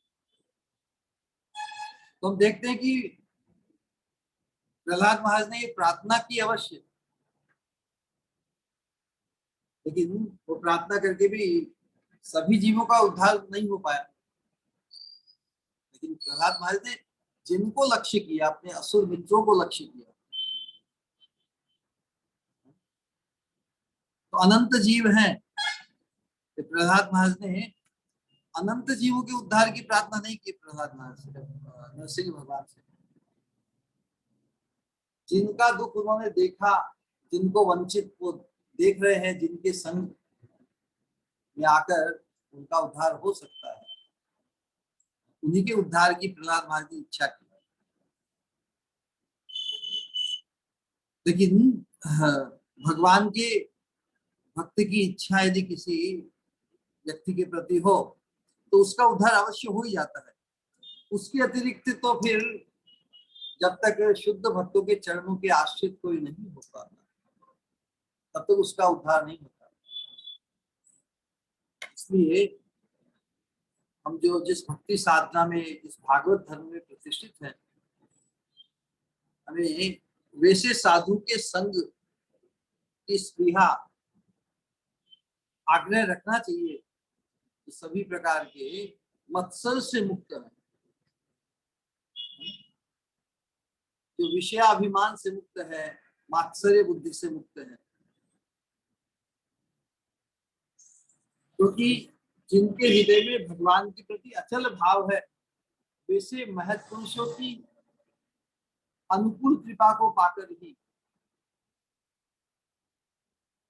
तो हम देखते हैं कि प्रहलाद महाराज ने ये प्रार्थना की अवश्य, लेकिन वो प्रार्थना करके भी सभी जीवों का उद्धार नहीं हो पाया। लेकिन प्रहलाद महाराज ने जिनको लक्ष्य किया, अपने असुर मित्रों को लक्ष्य किया, तो अनंत जीव हैं। तो प्रहलाद महाराज ने अनंत जीवों के उद्धार की प्रार्थना नहीं की प्रहलाद महाराज से, नरसिंह भगवान से। जिनका दुख उन्होंने देखा, जिनको वंचित वो देख रहे हैं, जिनके संग में आकर उनका उद्धार हो सकता है, उन्हीं के उद्धार की प्रहलाद महाराज की इच्छा की। लेकिन भगवान के भक्त की इच्छा यदि किसी व्यक्ति के प्रति हो तो उसका उद्धार अवश्य हो ही जाता है। उसके अतिरिक्त तो फिर जब तक शुद्ध भक्तों के चरणों के आश्रित कोई नहीं हो पाता तब तक उसका उद्धार नहीं होता। इसलिए हम जो जिस भक्ति साधना में, इस भागवत धर्म में प्रतिष्ठित हैं, हमें वैसे साधु के संग की स्पृहा आग्रह रखना चाहिए कि सभी प्रकार के मत्सर से मुक्त है, जो विषयाभिमान से मुक्त है, मात्सर्य बुद्धि से मुक्त है। क्योंकि जिनके हृदय में भगवान के प्रति अचल भाव है, वैसे महत् पुरुषों की अनुकूल कृपा को पाकर ही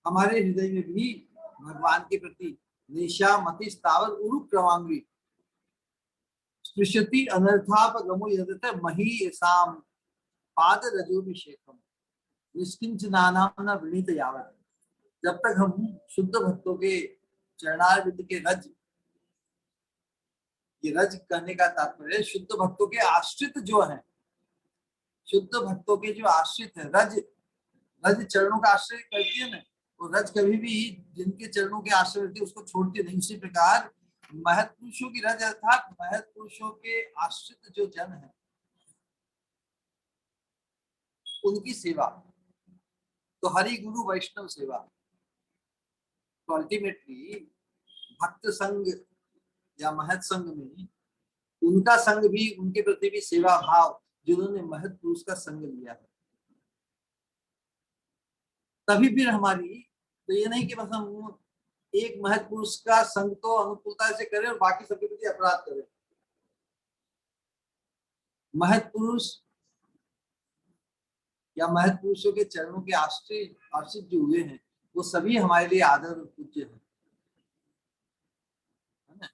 हमारे हृदय में भी भगवान के प्रति निशा मति स्थावर उरु क्रमांगी स्पृशति अनर्थापगमो यदत मही साम पाद रजोभिषेकम निष्किंचनानाम न वृणीत यावत। जब तक हम शुद्ध भक्तों के चरणारविंद के रज, ये रज कहने का तात्पर्य शुद्ध भक्तों के आश्रित जो हैं, शुद्ध भक्तों के जो आश्रित है, रज रज चरणों का आश्रय करती है ना, वो रज कभी भी जिनके चरणों के आश्रय करती है उसको छोड़ती नहीं। उसी प्रकार महत् पुरुषों की रज अर्थात महत् पुरुषों के आश्रित जो जन है उनकी सेवा, तो हरि गुरु वैष्णव सेवा, तो अल्टीमेटली भक्त संग या महत् संग में उनका संग भी, उनके प्रति भी सेवा भाव, जिन्होंने महत् पुरुष का संग लिया है, तभी फिर हमारी, तो ये नहीं कि बस हम एक महत् पुरुष का संग तो अनुकूलता से करें और बाकी सबके प्रति अपराध करें। महत् पुरुष या महत् पुरुषों के चरणों के आश्रित जो हुए हैं वो सभी हमारे लिए आदर और पूज्य है ना।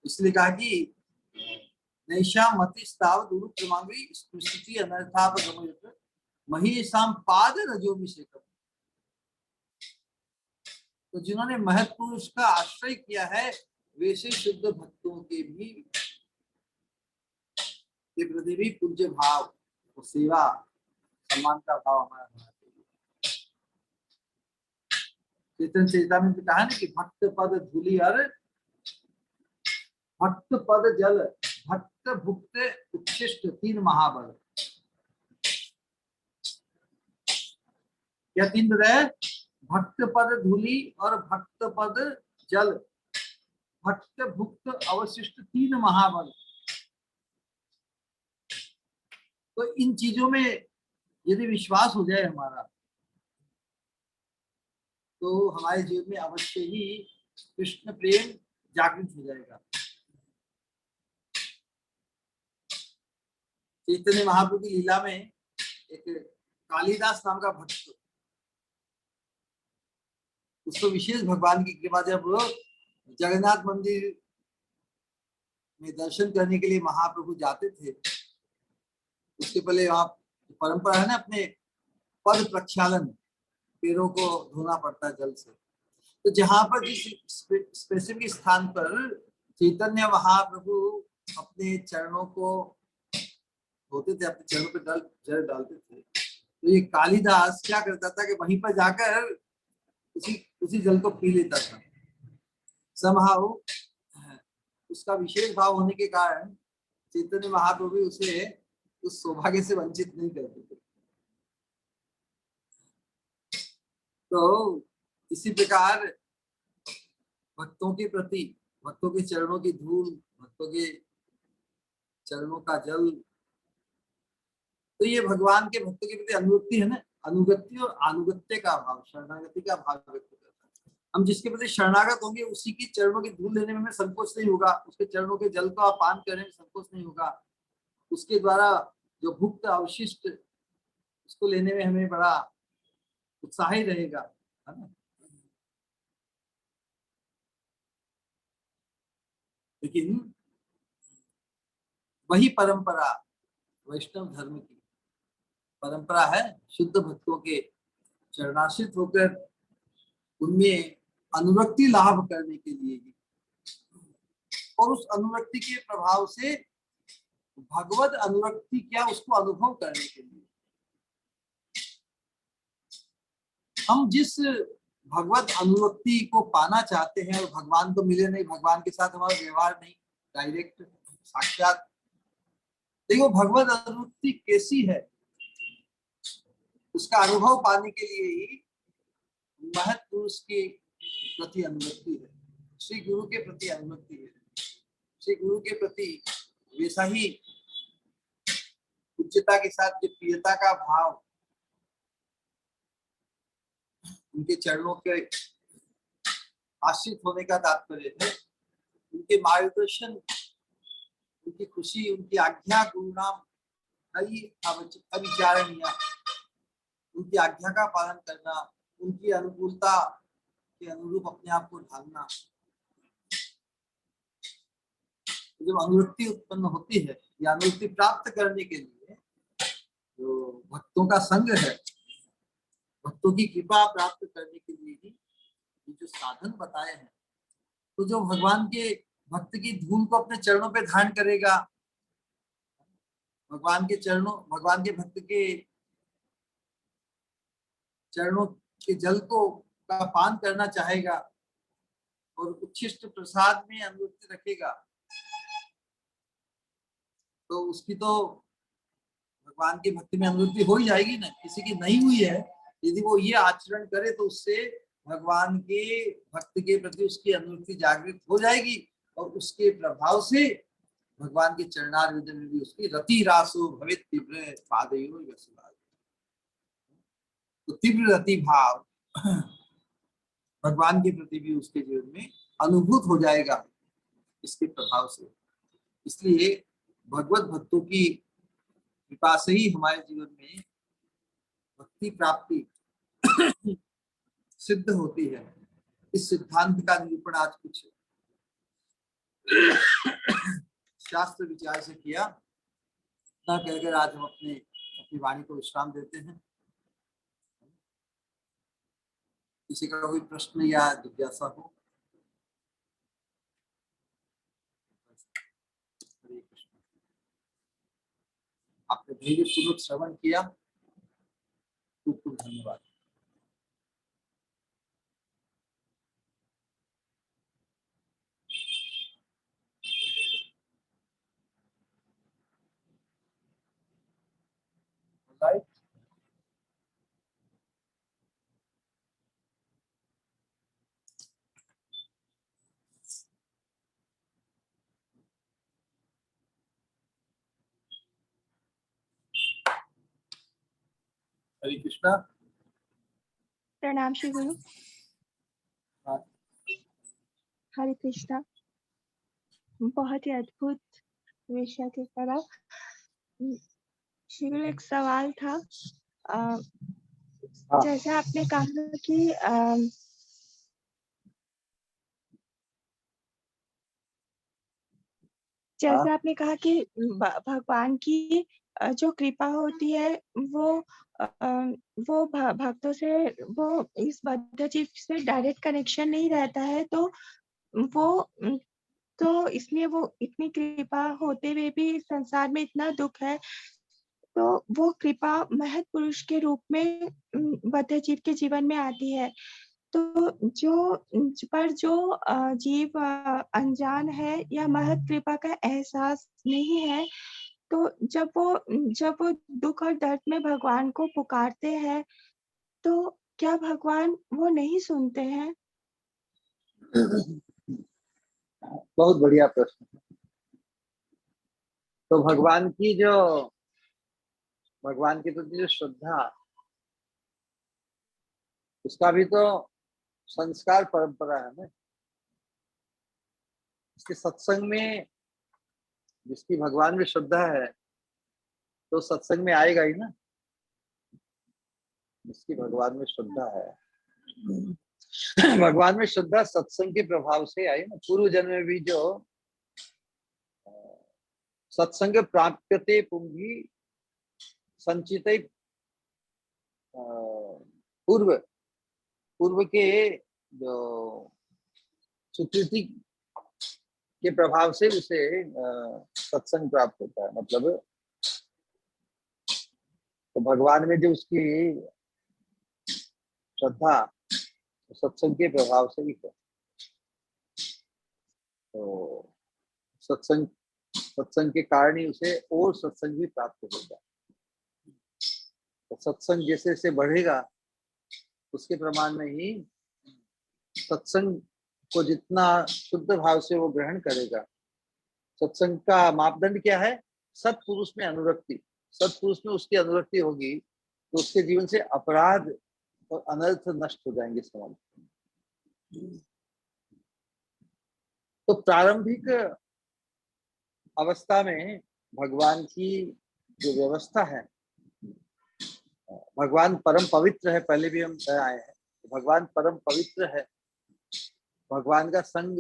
इसलिए कहा कि नैशा मति स्तावत उरु क्रमांगी स्पृशति अनर्थापगमयत महीसाम पाद रजोभिषेकम। तो जिन्होंने महत् पुरुष का आश्रय किया है वैसे शुद्ध भक्तों के भी के प्रति भी पूज्य भाव और सेवा सम्मान का भाव हमारा होना चाहिए। चेतन चेतामृत कहा ना कि भक्त पद धूलि और भक्त पद जल भक्त भुक्त उच्छिष्ट तीन महाबल। क्या तीन बताए? भक्त पद धूलि और भक्त पद जल भक्त भुक्त अवशिष्ट तीन महाबल। तो इन चीजों में यदि विश्वास हो जाए हमारा, तो हमारे जीवन में अवश्य ही कृष्ण प्रेम जागृत हो जाएगा। चैतन्य महाप्रभु की लीला में एक कालिदास नाम का भक्त, उसको विशेष भगवान की कृपा, जब जगन्नाथ मंदिर में दर्शन करने के लिए महाप्रभु जाते थे, उसके पहले वहां परंपरा है ना, अपने पद प्रक्षालन, पैरों को धोना पड़ता है जल से। तो जहां पर जिस स्पेसिफिक स्थान पर चैतन्य महाप्रभु अपने चरणों को धोते थे, अपने चरणों पे जल डालते थे, तो ये कालिदास क्या करता था कि वहीं पर जाकर उसी जल को पी लेता था। समहाउ उसका विशेष भाव होने के कारण चैतन्य महाप्रभु उसे उस सौभाग्य से वंचित नहीं करते थे। तो इसी प्रकार भक्तों के प्रति, भक्तों के चरणों की धूल, भक्तों के चरणों का जल, तो ये भगवान के भक्तों के प्रति अनुगत्य है ना, अनुगत्य और अनुगत्य का भाव, शरणागति का भाव व्यक्त करता है। हम जिसके प्रति शरणागत होंगे उसी की चरणों की धूल लेने में हमें संकोच नहीं होगा, उसके चरणों के जल को आप पान करने में संकोच नहीं होगा, उसके द्वारा जो भुक्त अवशिष्ट उसको लेने में हमें बड़ा उत्साह ही रहेगा, है ना। लेकिन वही परंपरा वैष्णव धर्म की परंपरा है, शुद्ध भक्तों के चरणाश्रित होकर उनमें अनुरक्ति लाभ करने के लिए ही, और उस अनुरक्ति के प्रभाव से भगवत अनुरक्ति क्या उसको अनुभव करने के लिए। हम जिस भगवत अनुरक्ति को पाना चाहते हैं और भगवान तो मिले नहीं, भगवान के साथ हमारा व्यवहार नहीं डायरेक्ट साक्षात, देखो भगवत अनुरक्ति कैसी है उसका अनुभव पाने के लिए ही महत् पुरुष की प्रति अनुरक्ति है, श्री गुरु के प्रति अनुरक्ति है, श्री गुरु के प्रति वैसा ही उच्चता के साथ जो प्रियता का भाव, उनके चरणों के आश्रित होने का तात्पर्य है, उनके मार्गदर्शन, उनकी खुशी, उनकी आज्ञा, गुरुनाम अविचारणीय, उनकी आज्ञा का पालन करना, उनकी अनुकूलता के अनुरूप अपने आप को ढालना। जब अनुरक्ति उत्पन्न होती है या अनुरक्ति प्राप्त करने के लिए जो भक्तों का संग है, भक्तों की कृपा प्राप्त करने के लिए ही ये जो साधन बताए हैं, तो जो भगवान के भक्त की धूल को अपने चरणों पे धारण करेगा, भगवान के भक्त के चरणों के जल को का पान करना चाहेगा और उच्छिष्ट प्रसाद में अनुरक्ति रखेगा, तो उसकी तो भगवान के भक्ति में अनुरक्ति हो ही जाएगी ना। किसी की नहीं हुई है, यदि वो ये आचरण करे तो उससे भगवान के भक्त के प्रति उसकी अनुरक्ति जागृत हो जाएगी और उसके प्रभाव से भगवान के चरणारविंद में भी उसकी रति रासो भवित तीव्र पादयोर व्यसुराग, तो तीव्र रति भाव भगवान के प्रति भी उसके जीवन में अनुभूत हो जाएगा इसके प्रभाव से। इसलिए भगवत भक्तों की कृपा से ही हमारे जीवन में भक्ति प्राप्ति सिद्ध होती है। इस सिद्धांत का निरूपण आज कुछ शास्त्र विचार से किया, ना कहकर आज हम अपनी वाणी को विश्राम देते हैं। किसी का कोई प्रश्न या जिज्ञासा हो? हरे कृष्ण। आपने धैर्य पूर्वक श्रवण किया, खूब खूब धन्यवाद। राइट, हरे कृष्णा। प्रणाम श्री गुरु। हाँ। हरे कृष्णा। बहुत ही अद्भुत विषय की तरफ। श्री गुरु, एक सवाल था। हाँ। जैसे आपने कहा कि जैसे आपने कहा कि भगवान की जो कृपा होती है वो भक्तों से, वो इस बद्ध जीव से डायरेक्ट कनेक्शन नहीं रहता है, तो इसलिए वो इतनी कृपा होते हुए भी संसार में इतना दुख है, तो वो कृपा महत पुरुष के रूप में बद्ध जीव के जीवन में आती है। तो जो जीव अनजान है या महत कृपा का एहसास नहीं है, तो जब वो दुख और दर्द में भगवान को पुकारते हैं, तो क्या भगवान वो नहीं सुनते हैं? बहुत बढ़िया प्रश्न। तो भगवान के प्रति जो श्रद्धा, उसका भी तो संस्कार परंपरा है ना। इसके सत्संग में जिसकी भगवान में श्रद्धा है तो सत्संग में आएगा ही ना। जिसकी भगवान में श्रद्धा है, भगवान में श्रद्धा सत्संग के प्रभाव से आई ना। पूर्व जन्म में भी जो सत्संग प्राप्यते पुंगी संचित पूर्व के जो सुकृति के प्रभाव से उसे सत्संग प्राप्त होता है। मतलब तो भगवान में जो उसकी श्रद्धा सत्संग के प्रभाव से ही है। तो सत्संग के कारण ही उसे और सत्संग भी प्राप्त होगा। तो सत्संग जैसे जैसे बढ़ेगा उसके प्रमाण में ही सत्संग को जितना शुद्ध भाव से वो ग्रहण करेगा, सत्संग का मापदंड क्या है? सत्पुरुष में अनुरक्ति। सत्पुरुष में उसकी अनुरक्ति होगी तो उसके जीवन से अपराध और अनर्थ नष्ट हो जाएंगे समाज। तो प्रारंभिक अवस्था में भगवान की जो व्यवस्था है, भगवान परम पवित्र है, पहले भी हम कह आए हैं, भगवान परम पवित्र है। भगवान का संग,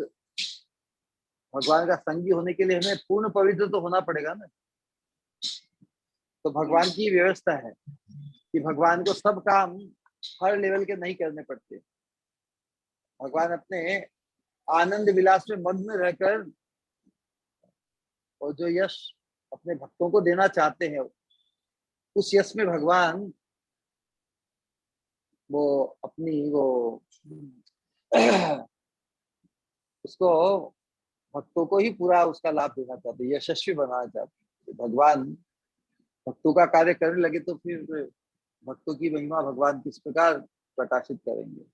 भगवान का संगी होने के लिए हमें पूर्ण पवित्र तो होना पड़ेगा ना। तो भगवान की व्यवस्था है कि भगवान को सब काम हर लेवल के नहीं करने पड़ते। भगवान अपने आनंद विलास में मग्न रहकर और जो यश अपने भक्तों को देना चाहते हैं, उस यश में भगवान वो अपनी वो उसको भक्तों को ही पूरा उसका लाभ देना चाहते हैं, यशस्वी बनाना चाहते हैं। भगवान भक्तों का कार्य करने लगे तो फिर भक्तों की महिमा भगवान किस प्रकार प्रकाशित करेंगे।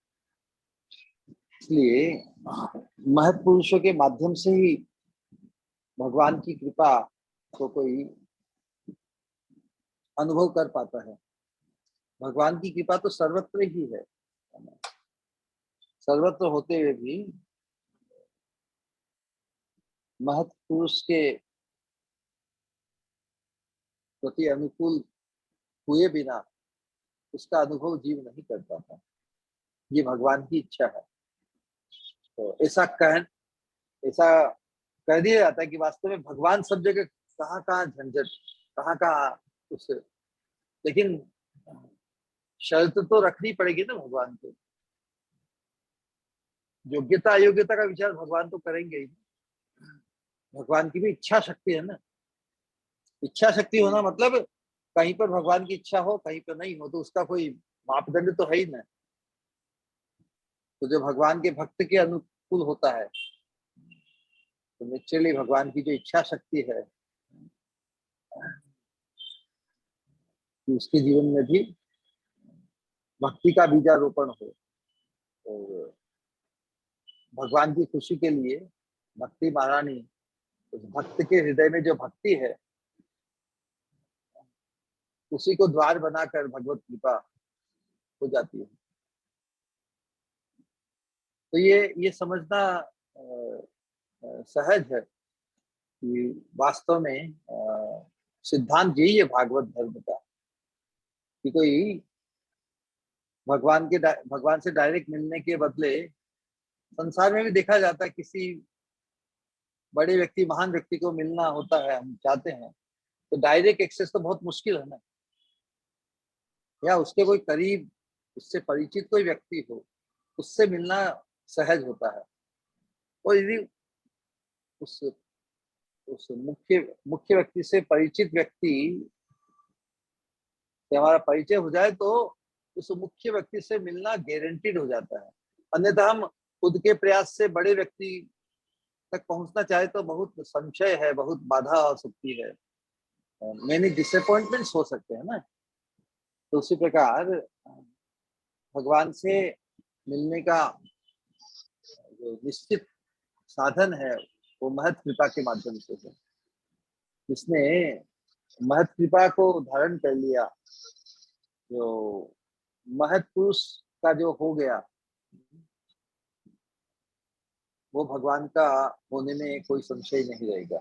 इसलिए महत् पुरुषों के माध्यम से ही भगवान की कृपा को कोई अनुभव कर पाता है। भगवान की कृपा तो सर्वत्र ही है, सर्वत्र होते हुए भी महत् पुरुष के प्रति अनुकूल हुए बिना उसका अनुभव जीव नहीं कर पाता। ये भगवान की इच्छा है। तो ऐसा कह दिया जाता है कि वास्तव में भगवान सब जगह कहाँ कहाँ झंझट, कहाँ कहाँ उस, लेकिन शर्त तो रखनी पड़ेगी ना भगवान को। योग्यता अयोग्यता का विचार भगवान तो करेंगे ही। भगवान की भी इच्छा शक्ति है ना। इच्छा शक्ति होना मतलब कहीं पर भगवान की इच्छा हो, कहीं पर नहीं हो, तो उसका कोई मापदंड तो है ही ना। तो जो भगवान के भक्त के अनुकूल होता है, तो नेचुरली भगवान की जो इच्छा शक्ति है कि उसके जीवन में भी भक्ति का बीजारोपण हो। और भगवान की खुशी के लिए भक्ति महारानी, उस भक्त के हृदय में जो भक्ति है उसी को द्वार बनाकर भगवत कृपा हो जाती है। तो ये समझना सहज है कि वास्तव में सिद्धांत यही है भागवत धर्म का कि कोई भगवान से डायरेक्ट मिलने के बदले, संसार में भी देखा जाता है किसी बड़े व्यक्ति, महान व्यक्ति को मिलना होता है, हम चाहते हैं, तो डायरेक्ट एक्सेस तो बहुत मुश्किल है ना। या उसके कोई करीब, उससे परिचित कोई व्यक्ति हो, उससे मिलना सहज होता है। और यदि उस मुख्य व्यक्ति से परिचित व्यक्ति से हमारा परिचय हो जाए तो उस मुख्य व्यक्ति से मिलना गारंटीड हो जाता है। अन्यथा हम खुद के प्रयास से बड़े व्यक्ति तक पहुंचना चाहे तो बहुत संशय है, बहुत बाधा हो सकती है, मैनी डिसअपॉइंटमेंट्स हो सकते हैं ना। तो उसी प्रकार भगवान से मिलने का जो निश्चित साधन है वो महत् कृपा के माध्यम से है। जिसने महत् कृपा को धारण कर लिया, जो महत् पुरुष का जो हो गया, वो भगवान का होने में कोई संशय नहीं रहेगा।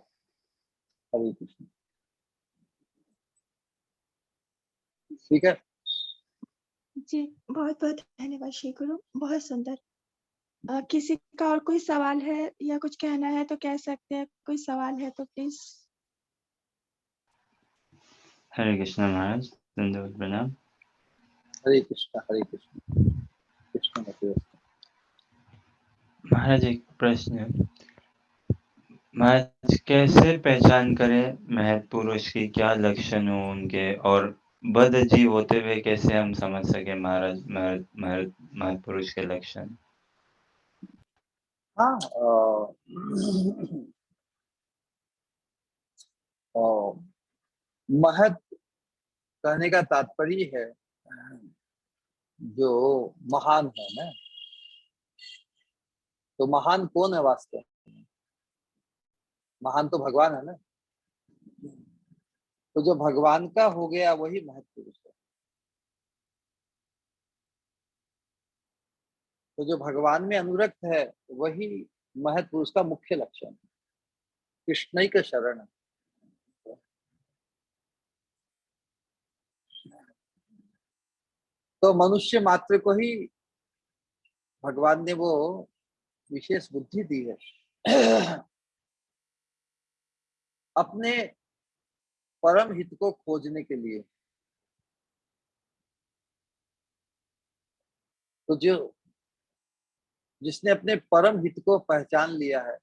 हरे कृष्ण। ठीक है जी, बहुत-बहुत धन्यवाद श्री गुरु, बहुत सुंदर। किसी का और कोई सवाल है या कुछ कहना है तो कह सकते हैं, कोई सवाल है तो प्लीज। हरे कृष्ण महाराज, दंडवत प्रणाम। हरे कृष्ण कृष्ण कृष्ण। महाराज एक प्रश्न है महाराज, कैसे पहचान करें महत् पुरुष की, क्या लक्षण हो उनके, और बद्ध जीव होते हुए कैसे हम समझ सके महाराज महत् पुरुष के लक्षण? हाँ, महत् कहने का तात्पर्य है जो महान है ना। तो महान कौन है वास्तव में? महान तो भगवान है ना। तो जो भगवान का हो गया वही महत्पुरुष है। तो जो भगवान में अनुरक्त है वही महत्पुरुष का मुख्य लक्षण है। कृष्ण का शरण है। तो मनुष्य मात्र को ही भगवान ने वो विशेष बुद्धि दी है अपने परम हित को खोजने के लिए। तो जो जिसने अपने परम हित को पहचान लिया है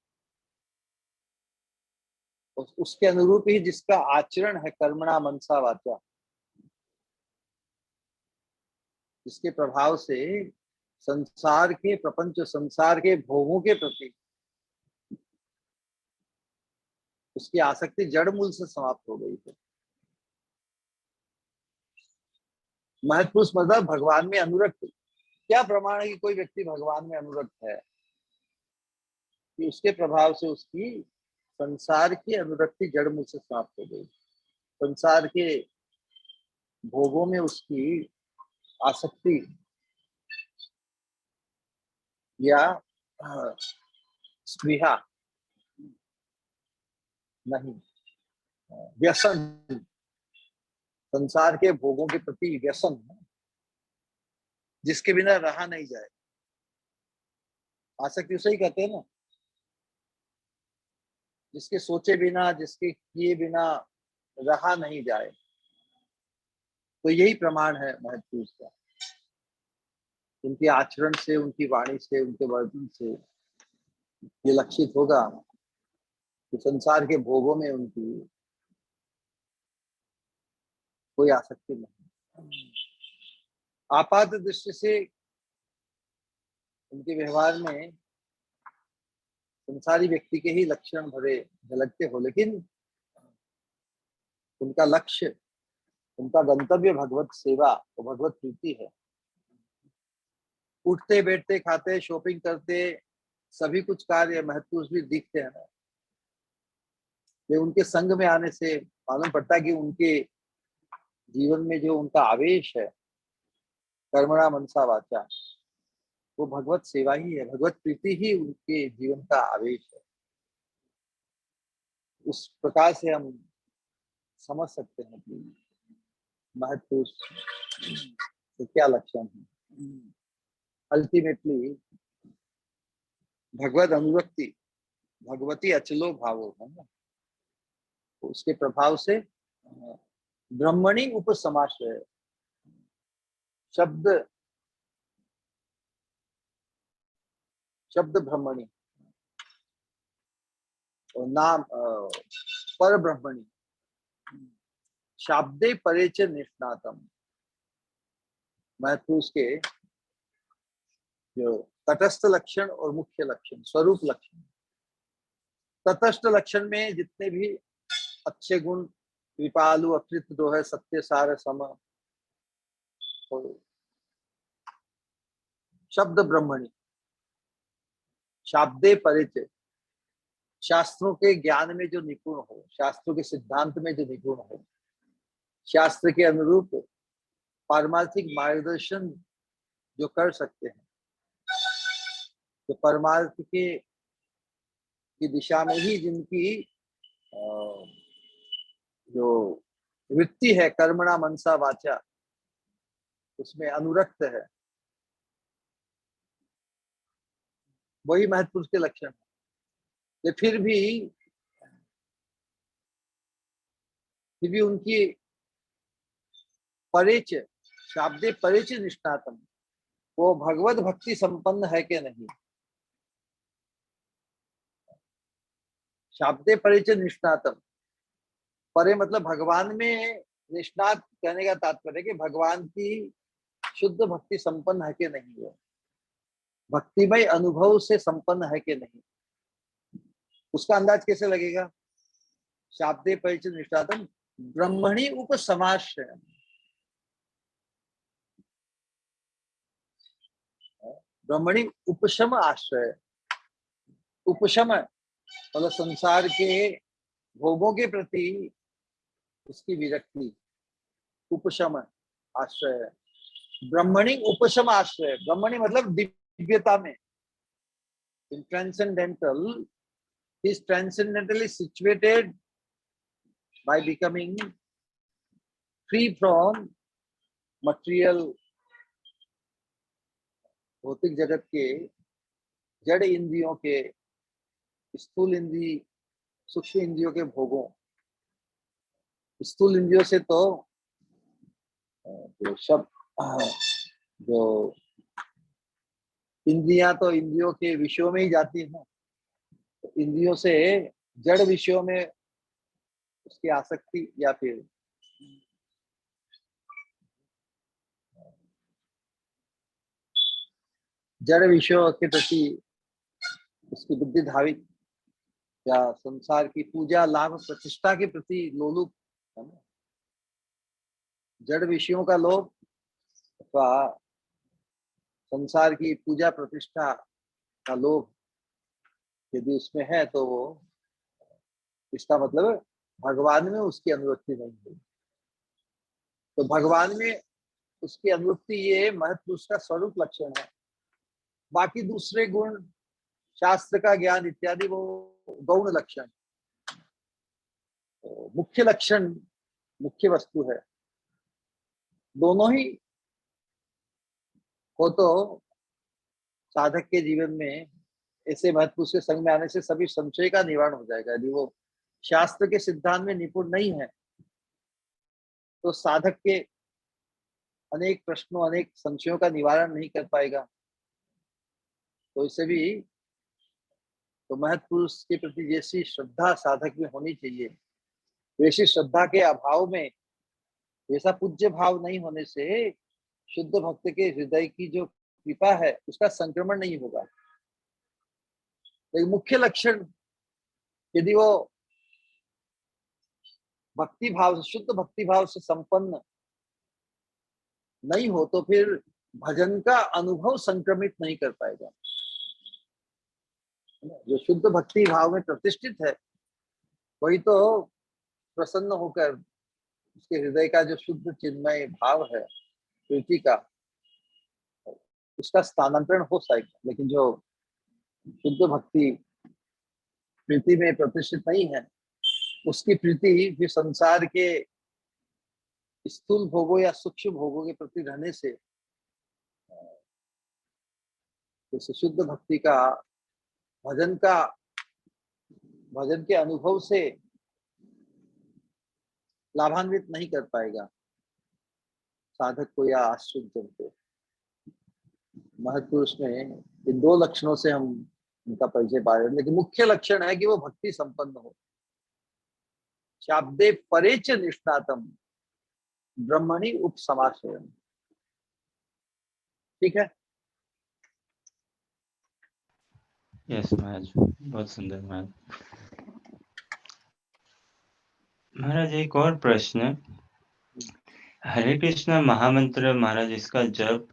उसके अनुरूप ही जिसका आचरण है कर्मणा मनसा वाचा, जिसके प्रभाव से संसार के प्रपंच संसार के भोगों के प्रति उसकी आसक्ति जड़ मूल से समाप्त हो गई है। महत्पुरुष मतलब भगवान में अनुरक्त। क्या प्रमाण है कि कोई व्यक्ति भगवान में अनुरक्त है? कि उसके प्रभाव से उसकी संसार की अनुरक्ति जड़ मूल से समाप्त हो गई। संसार के भोगों में उसकी आसक्ति या स्पृहा नहीं, व्यसन, संसार के भोगों के प्रति व्यसन जिसके बिना रहा नहीं जाए। आसक्ति उसे ही कहते हैं ना, जिसके सोचे बिना जिसके किए बिना रहा नहीं जाए। तो यही प्रमाण है महत्पुरुष का। उनके आचरण से, उनकी वाणी से, उनके वर्तन से ये लक्षित होगा कि संसार के भोगों में उनकी कोई आसक्ति नहीं। आपात दृष्टि से उनके व्यवहार में संसारी व्यक्ति के ही लक्षण भरे झलकते हो, लेकिन उनका लक्ष्य, उनका गंतव्य भगवत सेवा और भगवत प्रीति है। उठते बैठते खाते शॉपिंग करते सभी कुछ कार्य महत्पुरुष भी दिखते हैं ना। ये उनके संग में आने से मालूम पड़ता है कि उनके जीवन में जो उनका आवेश है कर्मणा मनसा वाचा, वो भगवत सेवा ही है, भगवत प्रीति ही उनके जीवन का आवेश है। उस प्रकार से हम समझ सकते हैं कि महत्पुरुष के क्या लक्षण है। अल्टीमेटली भगवत अनुरक्ति, भगवती अचलो भावो है ना, उसके प्रभाव से ब्रह्मणी उपसमाश्रय शब्द ब्रह्मणी और नाम पर ब्रह्मणी शाब्दे परेच निष्णातम। महत्पुरुष के जो तटस्थ लक्षण और मुख्य लक्षण, स्वरूप लक्षण। तटस्थ लक्षण में जितने भी अच्छे गुण, कृपालु, अकृत दोह, सत्य सार सम, शब्द ब्रह्मणी, शाब्दे परिचय, शास्त्रों के ज्ञान में जो निपुण हो, शास्त्रों के सिद्धांत में जो निपुण हो, शास्त्र के अनुरूप पारमार्थिक मार्गदर्शन जो कर सकते हैं, तो परमार्थ के की दिशा में ही जिनकी जो वृत्ति है कर्मणा मनसा वाचा उसमें अनुरक्त है, वही महत्पुरुष के लक्षण है। ये फिर भी उनकी परिचय, शाब्दे परिचय निष्णातम, वो भगवत भक्ति संपन्न है कि नहीं। शाब्दे परिचय निष्णातम, परे मतलब भगवान में निष्णात कहने का तात्पर्य है कि भगवान की शुद्ध भक्ति संपन्न है कि नहीं है, भक्तिमय अनुभव से संपन्न है कि नहीं। उसका अंदाज कैसे लगेगा? शाब्दे परिचय निष्णातम ब्रह्मणी उपसमाश्रय, ब्रह्मणी उपशम आश्रय, उपशम मतलब संसार के भोगों के प्रति उसकी विरक्ति, उपशम आश्रय है। ब्रह्मणि उपशम आश्रय, ब्रह्मणि मतलब दिव्यता में, इन transcendental, he is transcendentally situated by becoming free from material, भौतिक जगत के जड़ इंद्रियों के, स्थूल इंद्रिय सूक्ष्म इंद्रियों के भोगों। स्थूल इंद्रियों से तो जो शब्द, जो इंद्रियां तो इंद्रियों के विषयों में ही जाती हैं, तो इंद्रियों से जड़ विषयों में उसकी आसक्ति या फिर जड़ विषयों के प्रति उसकी बुद्धि धावित, या संसार की पूजा लाभ प्रतिष्ठा के प्रति लोलुप है ना। जड़ विषयों का लोभ अथवा संसार की पूजा प्रतिष्ठा का लोभ यदि उसमें है तो वो, इसका मतलब भगवान में उसकी अनुरक्ति नहीं है। तो भगवान में उसकी अनुरक्ति ये महत्पुरुष का स्वरूप लक्षण है। बाकी दूसरे गुण, शास्त्र का ज्ञान इत्यादि वो गौण लक्षण। तो मुख्य लक्षण, मुख्य वस्तु है। दोनों ही हो तो साधक के जीवन में ऐसे महत्पुरुष के संग में आने से सभी संशय का निवारण हो जाएगा। यदि वो शास्त्र के सिद्धांत में निपुण नहीं है तो साधक के अनेक प्रश्नों, अनेक संशयों का निवारण नहीं कर पाएगा। तो इसे भी तो महत्पुरुष के प्रति जैसी श्रद्धा साधक में होनी चाहिए, वैसी श्रद्धा के अभाव में, वैसा पूज्य भाव नहीं होने से शुद्ध भक्त के हृदय की जो कृपा है उसका संक्रमण नहीं होगा। लेकिन मुख्य लक्षण यदि वो भक्ति भाव से, शुद्ध भक्ति भाव से संपन्न नहीं हो तो फिर भजन का अनुभव संक्रमित नहीं कर पाएगा। जो शुद्ध भक्ति भाव में प्रतिष्ठित है वही तो प्रसन्न होकर उसके हृदय का जो शुद्ध चिन्मय भाव है प्रीति का, उसका स्थानांतरण हो सकेगा। लेकिन जो शुद्ध भक्ति प्रीति में प्रतिष्ठित नहीं है, उसकी प्रीति भी संसार के स्थूल भोगों या सूक्ष्म भोगों के प्रति रहने से, जैसे शुद्ध भक्ति का भजन के अनुभव से लाभान्वित नहीं कर पाएगा साधक को या आश्रित जन को। महत्पुरुष में इन दो लक्षणों से हम उनका परिचय पा रहे हैं। लेकिन मुख्य लक्षण है कि वो भक्ति संपन्न हो। शाब्दे परेच निष्णातम ब्रह्मणि उपसमाश्रयम्। ठीक है। यस महाराज, बहुत सुंदर महाराज। महाराज एक और प्रश्न, हरे कृष्णा महामंत्र महाराज, इसका जप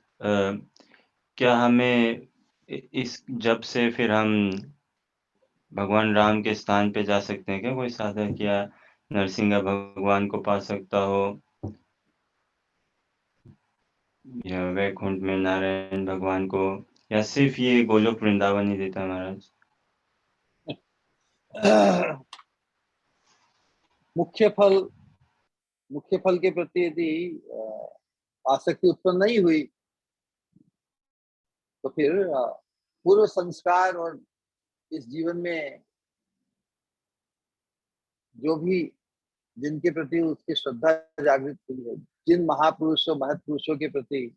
क्या हमें इस जप से फिर हम भगवान राम के स्थान पे जा सकते हैं क्या? कोई साधक या नरसिंह भगवान को पा सकता हो, या वैकुंठ में नारायण भगवान को, या सिर्फ ये गोलोक वृंदावन ही देता है महाराज? मुख्य फल के प्रति यदि आसक्ति उत्पन्न नहीं हुई तो फिर पूर्व संस्कार और इस जीवन में जो भी जिनके प्रति उसकी श्रद्धा जागृत हुई है, जिन महापुरुषों महत्पुरुषों के प्रति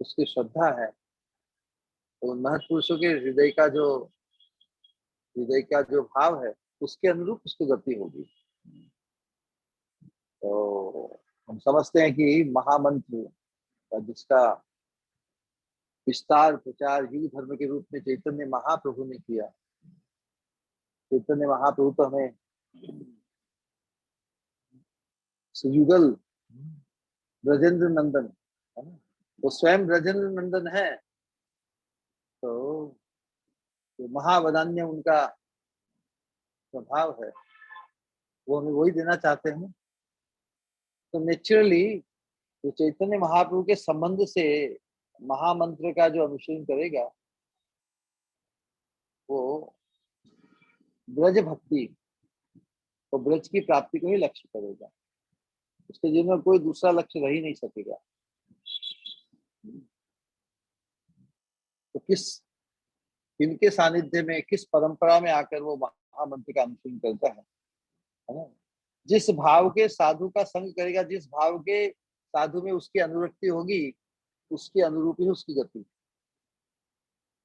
उसकी श्रद्धा है, तो महत्पुरुषों के हृदय का जो भाव है उसके अनुरूप उसकी गति होगी। तो हम समझते हैं कि महामंत्र जिसका विस्तार प्रचार हिंदू धर्म के रूप में चैतन्य महाप्रभु ने किया। चैतन्य महाप्रभु तो हमें सुयुगल ब्रजेंद्र नंदन है ना, वो स्वयं ब्रजेंद्र नंदन है। तो महावदान्य उनका स्वभाव है, वो हमें वही देना चाहते हैं। तो नेचुरली जो चैतन्य महाप्रभु के संबंध से महामंत्र का जो अनुसरण करेगा वो ब्रज भक्ति और ब्रज की प्राप्ति को ही लक्ष्य करेगा। उसके जीवन में कोई दूसरा लक्ष्य रह ही नहीं सकेगा। तो किनके सानिध्य में, किस परंपरा में आकर वो महामंत्र का अनुसरण करता है ना। जिस भाव के साधु का संग करेगा, जिस भाव के साधु में उसकी अनुरक्ति होगी, उसकी अनुरूप ही उसकी गति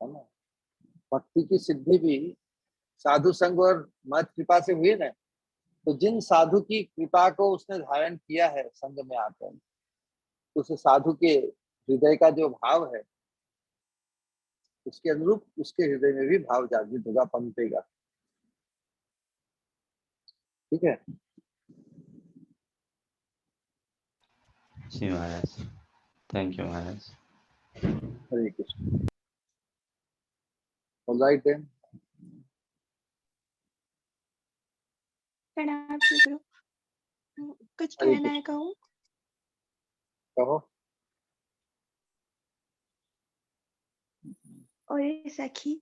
है ना। भक्ति की सिद्धि भी साधु संग और मत कृपा से हुई ना। तो जिन साधु की कृपा को उसने धारण किया है संग में आकर, तो उस साधु के हृदय का जो भाव है उसके अनुरूप उसके हृदय में भी भाव जागृत होगा, पनपेगा। ठीक है जी महाराज, थैंक यू महाराज। हरे कृष्ण। ऑलराइट देन, प्रणाम श्री गुरु। कुछ हरे कहना है कृष्ण। कहूँ? कहो। और सखी,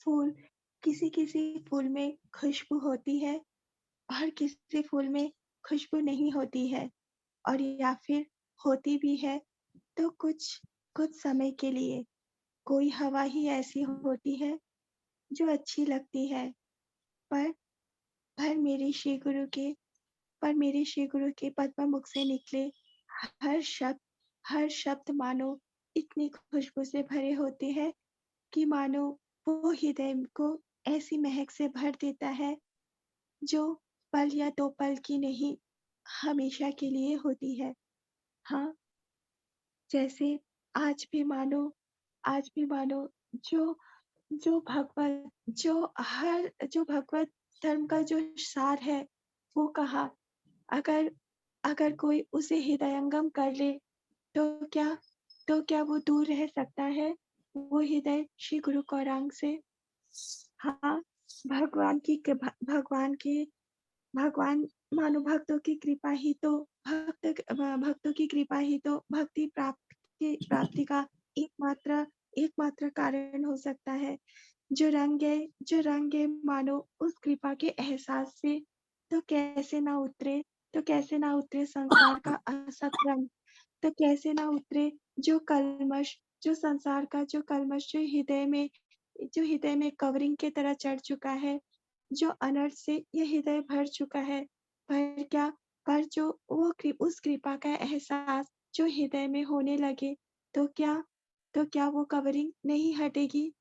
फूल, किसी किसी फूल में खुशबू होती है और किसी फूल में खुशबू नहीं होती है, और या फिर होती भी है तो कुछ समय के लिए। कोई हवा ही ऐसी होती है जो अच्छी लगती है, पर मेरे श्री गुरु के पद्म मुख से निकले हर शब्द मानो इतनी खुशबू से भरे होते हैं कि मानो वो हृदय को ऐसी महक से भर देता है जो पल या 2 पल की नहीं, हमेशा के लिए होती है। हाँ, जैसे आज भी मानो जो जो भगवत धर्म का जो सार है वो कहा, अगर अगर कोई उसे हृदयंगम कर ले तो क्या वो दूर रह सकता है वो हृदय श्री गुरु गौरांग से? हाँ, भगवान मानो भक्तों की कृपा ही तो भक्ति प्राप्ति का एकमात्र कारण हो सकता है। जो रंग गए मानो उस कृपा के एहसास से, तो कैसे ना उतरे संसार का असत रंग, तो कैसे ना उतरे जो कल्मश, जो संसार का जो कल्मश जो हृदय में कवरिंग की तरह चढ़ चुका है, जो अनर्थ से यह हृदय भर चुका है। पर जो उस कृपा का एहसास जो हृदय में होने लगे, तो क्या वो कवरिंग नहीं हटेगी?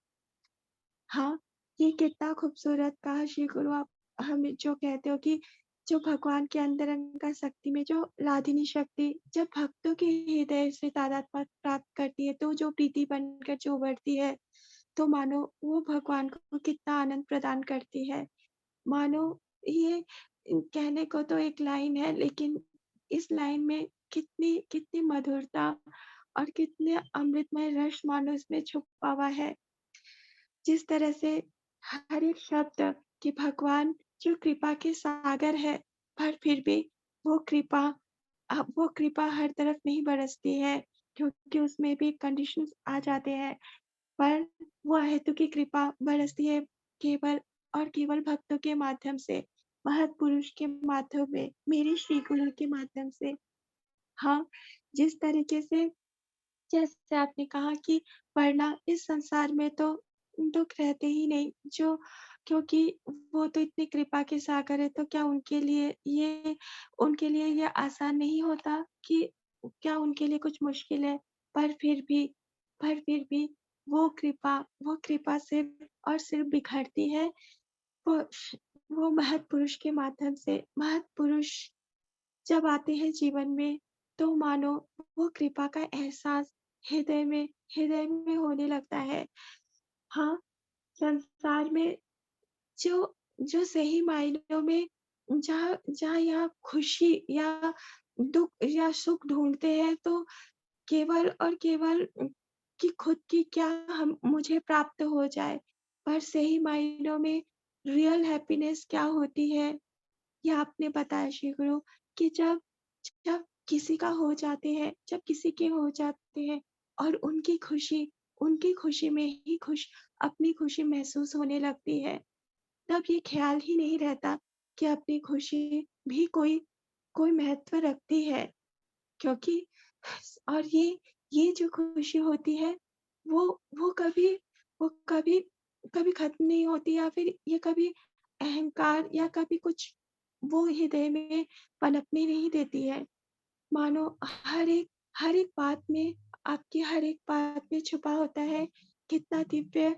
हाँ, ये कितना खूबसूरत कहा श्री गुरु। आप हमें जो कहते हो कि जो भगवान के अंतरंग शक्ति में जो लादिनी शक्ति जब भक्तों के हृदय से तादात्म्य प्राप्त करती है, तो जो प्रीति बनकर जो उभरती है, तो मानो वो भगवान को कितना आनंद प्रदान करती है। मानो ये कहने को तो एक लाइन है, लेकिन इस लाइन में कितनी मधुरता और कितने अमृतमय रस मानो इसमें छुपा हुआ है। जिस तरह से हर एक शब्द कि भगवान जो कृपा के सागर है, पर फिर भी वो कृपा हर तरफ नहीं बरसती है, क्योंकि उसमें भी कंडीशंस आ जाते हैं। पर वो अहेतुकी कृपा बरसती है केवल भक्तों के माध्यम से, महत् पुरुष के माध्यम में, मेरे श्री गुरु के माध्यम से। हाँ, जिस तरीके से जैसे आपने कहा कि वरना इस संसार में तो दुख रहते ही नहीं, जो क्योंकि वो तो इतनी कृपा के सागर है, तो क्या उनके लिए ये आसान नहीं होता कि क्या उनके लिए कुछ मुश्किल है? पर फिर भी वो कृपा सिर्फ और सिर्फ बिखरती है वो वो महत् पुरुष के माध्यम से। महत् पुरुष जब आते हैं जीवन में, तो मानो वो कृपा का एहसास हृदय में होने लगता है। हाँ, संसार में जो सही मायनों में जहाँ यहाँ खुशी या दुख या सुख ढूँढते हैं, तो केवल और केवल कि खुद की क्या हम मुझे प्राप्त हो जाए, पर सही मायनों में रियल हैप्पीनेस क्या होती है, ये आपने बताया श्री गुरु, कि जब जब किसी का हो जाते हैं, जब किसी के हो जाते हैं और उनकी खुशी में ही अपनी खुशी महसूस होने लगती है, तब ये ख्याल ही नहीं रहता कि अपनी खुशी भी कोई महत्व रखती है। क्योंकि और ये जो खुशी होती है वो कभी कभी खत्म नहीं होती, या फिर ये कभी अहंकार या कभी कुछ वो हृदय में पनपने नहीं देती है। मानो हर एक बात में, आपकी हर एक बात में छुपा होता है कितना दिव्य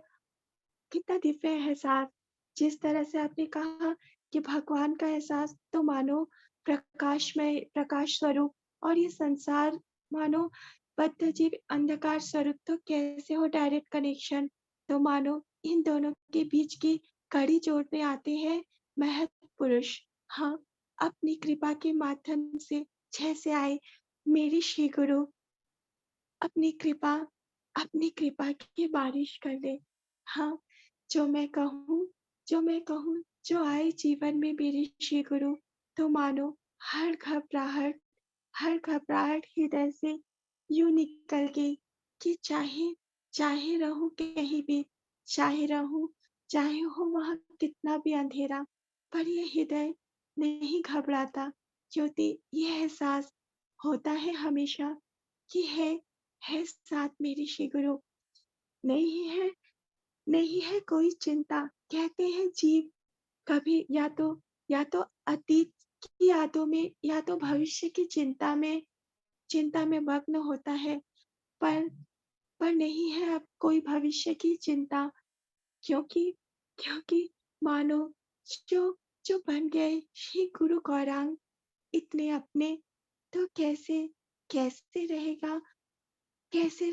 एहसास। जिस तरह से आपने कहा कि भगवान का एहसास तो मानो प्रकाश स्वरूप, और ये संसार मानो बद्ध जीव अंधकार स्वरूप, तो कैसे हो डायरेक्ट कनेक्शन। तो मानो इन दोनों के बीच की कड़ी जोड़ने आते हैं महत् पुरुष। हाँ, अपनी कृपा के माध्यम से जैसे आए मेरी श्री गुरु, अपनी कृपा की बारिश कर दे। हाँ, जो मैं कहूँ, जो आए जीवन में मेरी श्री गुरु, तो मानो हर घबराहट हृदय से यूं निकल गई कि चाहे रहूं कहीं भी, चाहे हो वहाँ कितना भी अंधेरा, पर ये हृदय नहीं घबराता, क्योंकि ये एहसास होता है हमेशा कि है साथ मेरी श्री गुरु। नहीं है कोई चिंता, कहते हैं जीव कभी या तो अतीत की यादों में या तो भविष्य की चिंता में मग्न होता है, पर नहीं है अब कोई भविष्य की चिंता, क्योंकि मानो जो बन गए श्री गुरु गौरांग इतने अपने, तो कैसे रहेगा, कैसे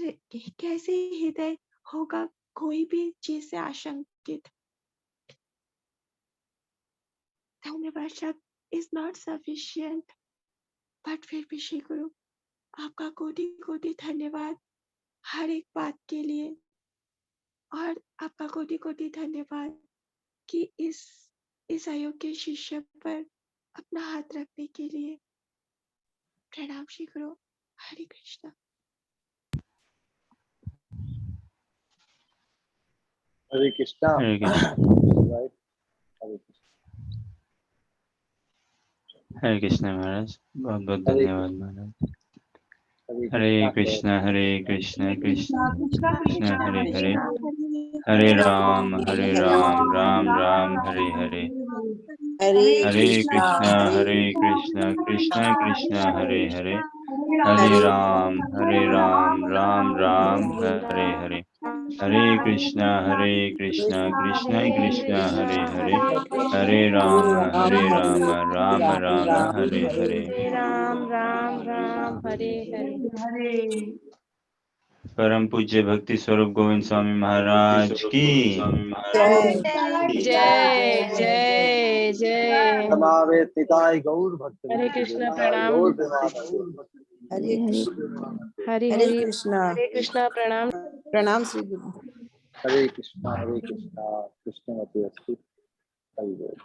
हृदय होगा कोई भी चीज से आशंकित। धन्यवाद शब्द इज नॉट सफिशिएंट, बट फिर भी श्री गुरु आपका कोटि धन्यवाद हर एक बात के लिए, और आपका कोटि धन्यवाद कि इस अयोग्य शिष्य पर अपना हाथ रखने के लिए। प्रणाम श्री गुरु। हरे कृष्णा। हरे कृष्णा। हरे कृष्ण। Right? हरे कृष्णा। हरे कृष्ण महाराज, बहुत बहुत हरे धन्यवाद महाराज। हरे हरे कृष्ण कृष्ण कृष्ण हरे हरे, हरे राम राम राम हरे हरे, हरे कृष्ण कृष्ण कृष्ण हरे हरे, हरे राम राम राम हरे हरे, हरे कृष्ण कृष्ण कृष्ण हरे हरे, हरे राम राम राम हरे हरे। राम राम राम हरे हरे। परम पूज्य भक्ति स्वरूप गोविंद स्वामी महाराज की जय जय जय। समावेत निताय गौर भक्त हरे कृष्ण। प्रणाम। गौर प्रेमानंद। हरे कृष्णा। हरि हरे हरि। कृष्णा। हरे कृष्ण। प्रणाम। प्रणाम श्री गुरु। हरे कृष्णा कृष्ण मते अस्तु। हरि बोल।